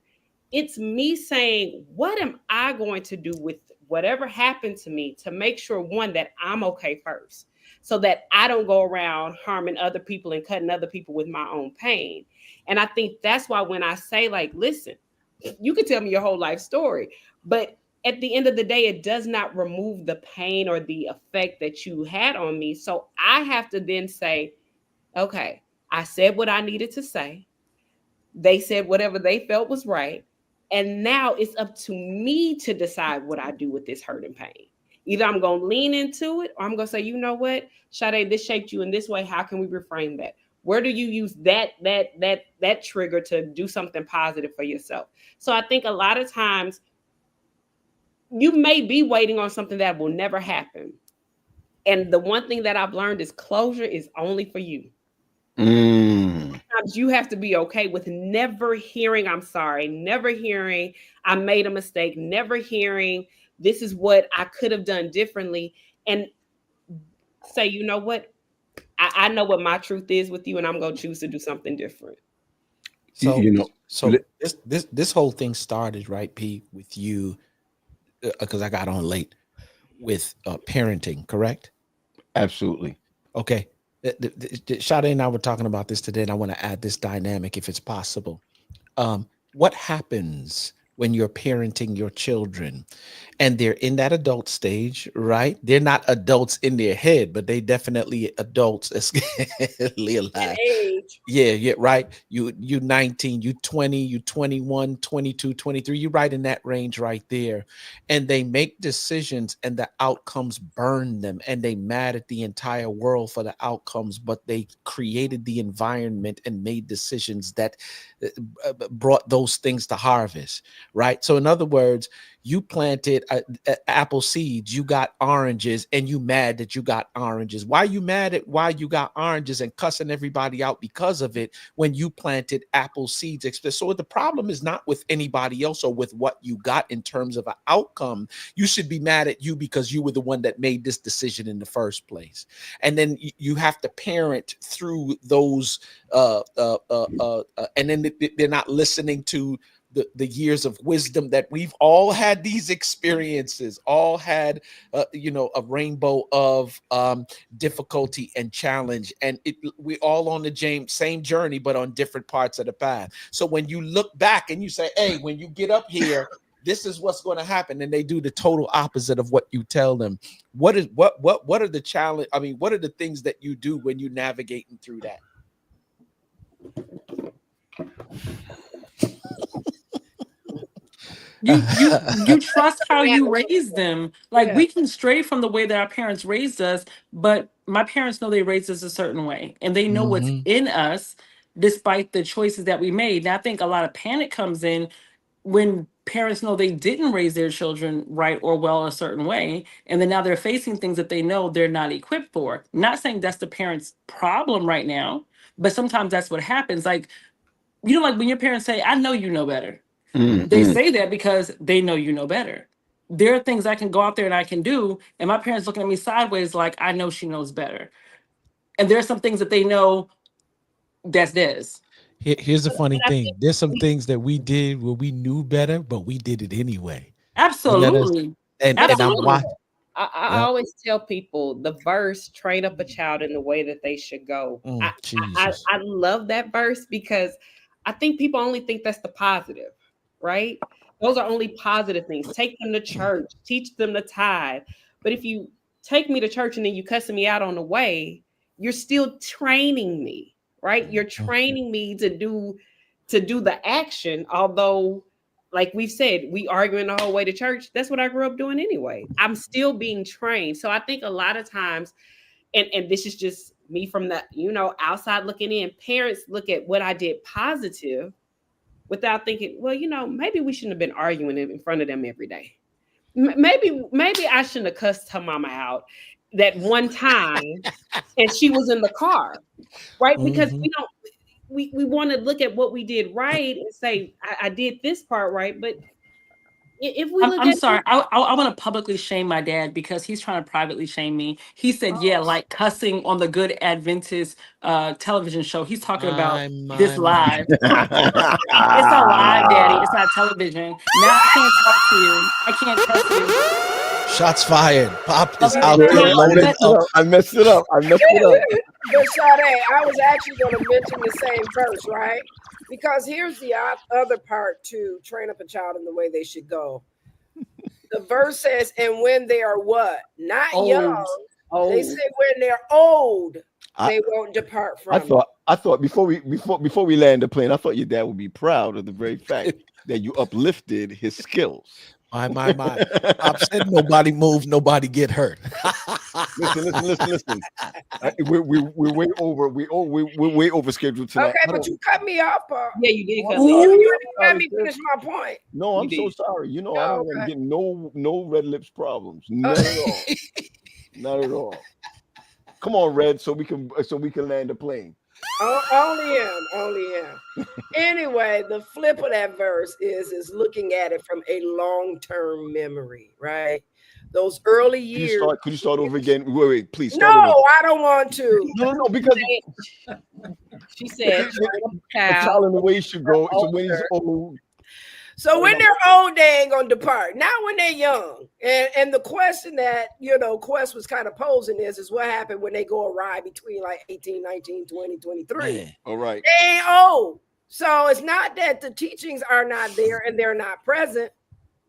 It's me saying, what am I going to do with whatever happened to me to make sure, one, that I'm okay first, so that I don't go around harming other people and cutting other people with my own pain. And I think that's why when I say, like, listen, you can tell me your whole life story, but at the end of the day, it does not remove the pain or the effect that you had on me. So I have to then say, okay, I said what I needed to say. They said whatever they felt was right. And now it's up to me to decide what I do with this hurt and pain. Either I'm going to lean into it, or I'm going to say, you know what, Sade, this shaped you in this way. How can we reframe that? Where do you use that trigger to do something positive for yourself? So I think a lot of times you may be waiting on something that will never happen. And the one thing that I've learned is closure is only for you. Sometimes you have to be okay with never hearing I'm sorry, never hearing I made a mistake, never hearing this is what I could have done differently, and say, you know what, I know what my truth is with you, and I'm gonna choose to do something different. So You know, so this whole thing started, right, P, with you, because I got on late with parenting, correct? absolutely. Okay. Sade and I were talking about this today, and I want to add this dynamic if it's possible. What happens when you're parenting your children and they're in that adult stage, right? They're not adults in their head, but they definitely adults. Age. Yeah, right. You 19, you 20, you 21, 22, 23, you right in that range right there. And they make decisions and the outcomes burn them, and they mad at the entire world for the outcomes, but they created the environment and made decisions that brought those things to harvest, right? So in other words, you planted apple seeds, you got oranges, and you mad that you got oranges. Why are you mad at why you got oranges and cussing everybody out because of it when you planted apple seeds? So the problem is not with anybody else or with what you got in terms of an outcome. You should be mad at you because you were the one that made this decision in the first place. And then you have to parent through those and then they're not listening to the years of wisdom that we've all had. These experiences all had a rainbow of difficulty and challenge, and we all on the same journey but on different parts of the path. So when you look back and you say, hey, when you get up here, this is what's going to happen, and they do the total opposite of what you tell them. What are the challenge? I mean, what are the things that you do when you're navigating through that? You trust how you raise them. Like, we can stray from the way that our parents raised us, but my parents know they raised us a certain way, and they know what's in us despite the choices that we made. Now, I think a lot of panic comes in when parents know they didn't raise their children right or well a certain way, and then now they're facing things that they know they're not equipped for. Not saying that's the parent's problem right now, but sometimes that's what happens. Like, like when your parents say, I know you know better. They say that because they know you know better. There are things I can go out there and I can do, and my parents looking at me sideways like, I know she knows better. And there are some things that they know that's theirs. Here's the funny thing. There's some things that we did where we knew better, but we did it anyway. Absolutely. And I'm watching. I always tell people the verse, train up a child in the way that they should go. I love that verse because I think people only think that's the positive, right? Those are only positive things. Take them to church, teach them to tithe. But if you take me to church and then you cussing me out on the way, you're still training me, right? You're training me to do the action. Although, like we've said, we arguing the whole way to church. That's what I grew up doing anyway. I'm still being trained. So I think a lot of times, and this is just me from the, outside looking in, parents look at what I did positive without thinking, well, maybe we shouldn't have been arguing in front of them every day. Maybe I shouldn't have cussed her mama out that one time and she was in the car, right? Because we want to look at what we did right and say, I did this part right. But if we look I'm sorry, I want to publicly shame my dad because he's trying to privately shame me. He said, yeah, like cussing on the Good Adventist television show. He's talking about this live. It's a live, Daddy. It's not television. Now I can't talk to you. I can't cuss you. Shots fired. Pop is out there loaded up. I messed it up. But Sade, I was actually going to mention the same verse, right? Because here's the other part to train up a child in the way they should go. The verse says, and when they are what? Not old. Young. Old. They say when they're old, they won't depart from it. I thought before we land the plane, I thought your dad would be proud of the very fact that you uplifted his skills. My. I've said nobody move, nobody get hurt. Listen. We're way over. We're way over scheduled tonight. Okay, but you cut me off. Yeah, you did cut me off. You didn't let me finish my point. No, I'm so sorry. I don't want to get no red lips problems. Not at all. Not at all. Come on, Red, so we can land the plane. Only him. Anyway, the flip of that verse is looking at it from a long-term memory, right? Those early years. Could you start over again? Wait, please. No, I don't want to. No, because she said a child in the way should go. So when he's old. So when they're old, they ain't gonna depart. Now when they're young, and the question that Quest was kind of posing is what happened when they go awry between like 18, 19, 20, 23. Yeah. All right. They ain't old. So it's not that the teachings are not there and they're not present,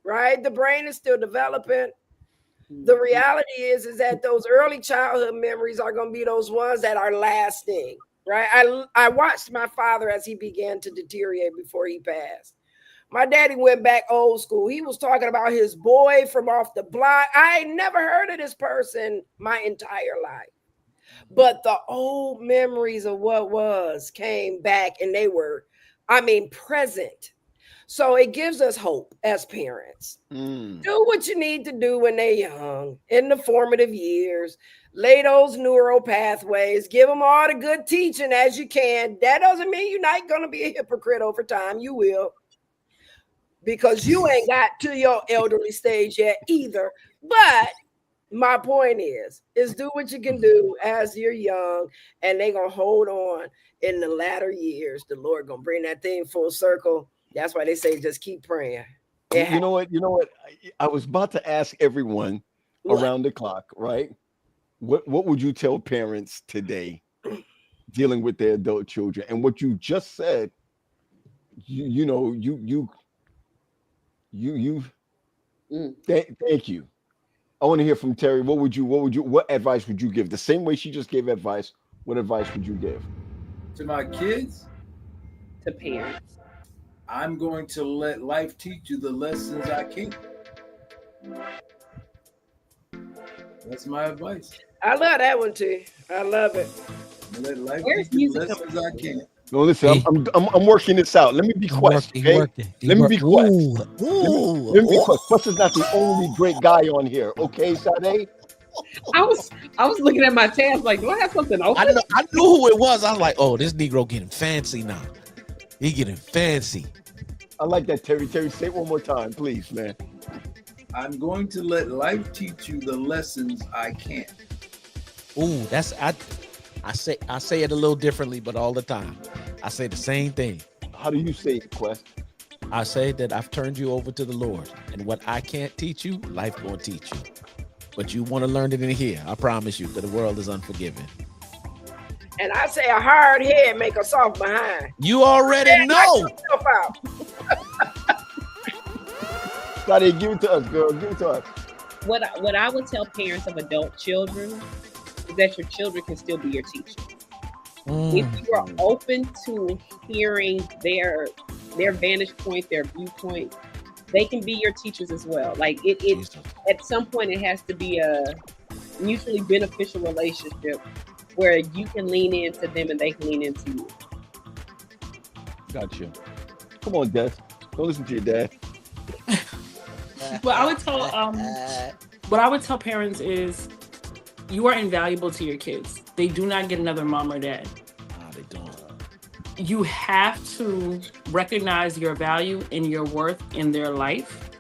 right? The brain is still developing. The reality is that those early childhood memories are going to be those ones that are lasting, right? I watched my father as he began to deteriorate before he passed. My daddy went back old school. He was talking about his boy from off the block. I ain't never heard of this person my entire life. But the old memories of what was came back and they were, present. So it gives us hope as parents. Do what you need to do when they're young, in the formative years. Lay those neural pathways. Give them all the good teaching as you can. That doesn't mean you're not going to be a hypocrite over time. You will. Because you ain't got to your elderly stage yet either. But my point is do what you can do as you're young, and they're going to hold on in the latter years. The Lord going to bring that thing full circle. That's why they say just keep praying. You know what? I was about to ask everyone around the clock, right? What would you tell parents today dealing with their adult children? And what you just said, thank you. I want to hear from Terry. What advice would you give? The same way she just gave advice, what advice would you give? To my kids? To parents. I'm going to let life teach you the lessons I can. That's my advice. I love that one too. I love it. Let life teach you the lessons I can. No, listen, I'm working this out. Let me be Quest. Okay? Let me be Quest. Let me be Quest. Quest is not the only great guy on here. Okay, Sade? I was looking at my tabs like, do I have something open? I knew who it was. I was like, oh, this Negro getting fancy now. He getting fancy. I like that, Terry. Terry, say it one more time, please, man. I'm going to let life teach you the lessons I can. Ooh, I say it a little differently, but all the time. I say the same thing. How do you say it, Quest? I say that I've turned you over to the Lord, and what I can't teach you, life gonna teach you. But you want to learn it in here. I promise you, that the world is unforgiving. And I say a hard head make a soft behind. You already know. Daddy, give it to us, girl. Give it to us. What I would tell parents of adult children is that your children can still be your teacher. If you are open to hearing their vantage point, their viewpoint, they can be your teachers as well. Like it at some point it has to be a mutually beneficial relationship where you can lean into them and they can lean into you. Gotcha. Come on, Dad. Don't listen to your dad. What I would tell parents is you are invaluable to your kids. They do not get another mom or dad. Nah, they don't. You have to recognize your value and your worth in their life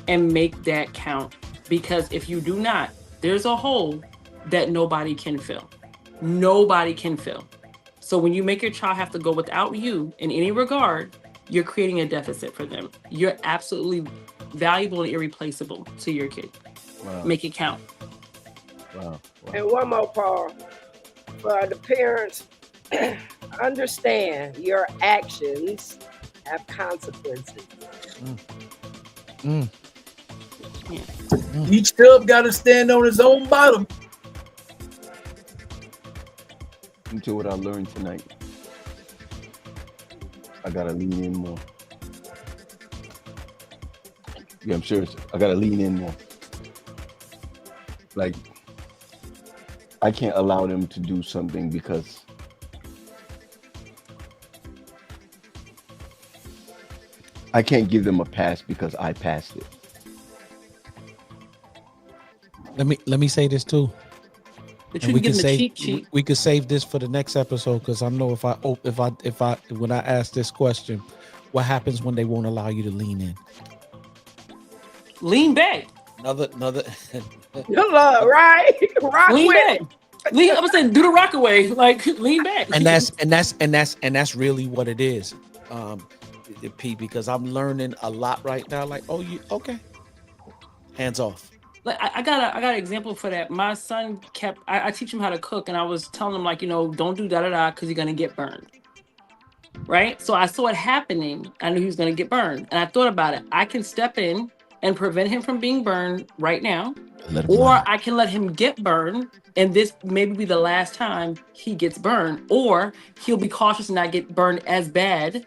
and make that count. Because if you do not, there's a hole that nobody can fill. Nobody can fill. So when you make your child have to go without you in any regard, you're creating a deficit for them. You're absolutely valuable and irreplaceable to your kid. Wow. Make it count. Wow. And one more, Paul, for the parents, understand your actions have consequences. Each tub got to stand on his own bottom. Into what I learned tonight. I gotta lean in more. Yeah, I'm serious. I gotta lean in more. Like, I can't allow them to do something because I can't give them a pass because I passed it. Let me say this too. But you can give them a cheat sheet. We could save this for the next episode because I know if I when I ask this question, what happens when they won't allow you to lean in? Lean back. Another. Right? Rock Lean with back. I was saying, do the rock away, like lean back. And that's really what it is, P. Because I'm learning a lot right now. Like, oh, you okay? Hands off. Like I got an example for that. My son I teach him how to cook, and I was telling him, like, don't do da because you're gonna get burned. Right? So I saw it happening. I knew he was gonna get burned, and I thought about it. I can step in and prevent him from being burned right now, or I can let him get burned, and this maybe be the last time he gets burned, or he'll be cautious and not get burned as bad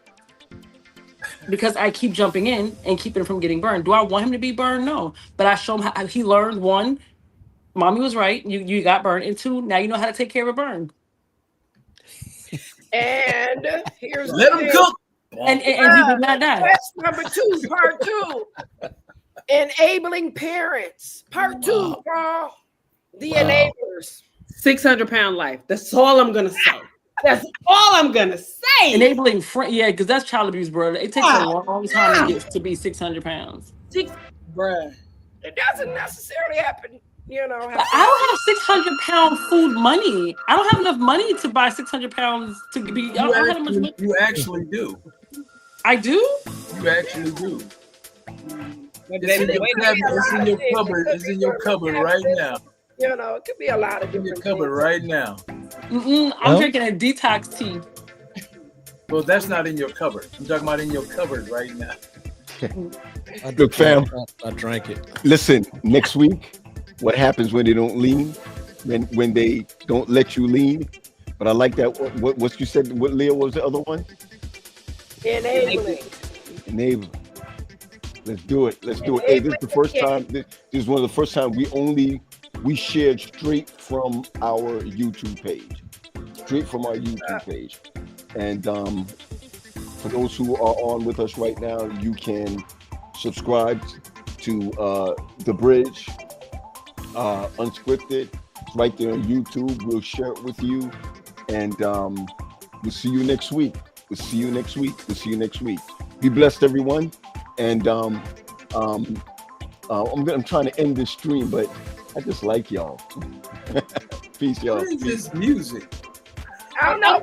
because I keep jumping in and keeping him from getting burned. Do I want him to be burned? No. But I show him how he learned, one, mommy was right, you got burned, and two, now you know how to take care of a burn. And here's let him cook. And he did not die. That's number 2, part 2. Enabling parents. Part 2, Paul. The enablers. 600-pound life. That's all I'm gonna say. That's all I'm gonna say. Enabling yeah, because that's child abuse, bro. It takes a long time to get to be 600 pounds. Bruh. It doesn't necessarily happen, I don't have 600-pound food money. I don't have enough money to buy 600 pounds to be. You actually do. I do? You actually do. It's in your cupboard. It's in your cupboard right now. It could be a lot of different in your cupboard right now. I'm drinking a detox tea. Well, that's not in your cupboard. I'm talking about in your cupboard right now. Look, fam. I drank it. Listen, next week, what happens when they don't lean? When they don't let you lean? But I like that. What you said? What, Leah? What was the other one? Enabling. Let's do it. Hey, this is the first time. This is one of the first time we shared straight from our YouTube page. And for those who are on with us right now, you can subscribe to The Bridge, Unscripted. It's right there on YouTube. We'll share it with you. And we'll see you next week. Be blessed, everyone. And I'm trying to end this stream, but I just like y'all. Peace, y'all. What is this music? I don't know.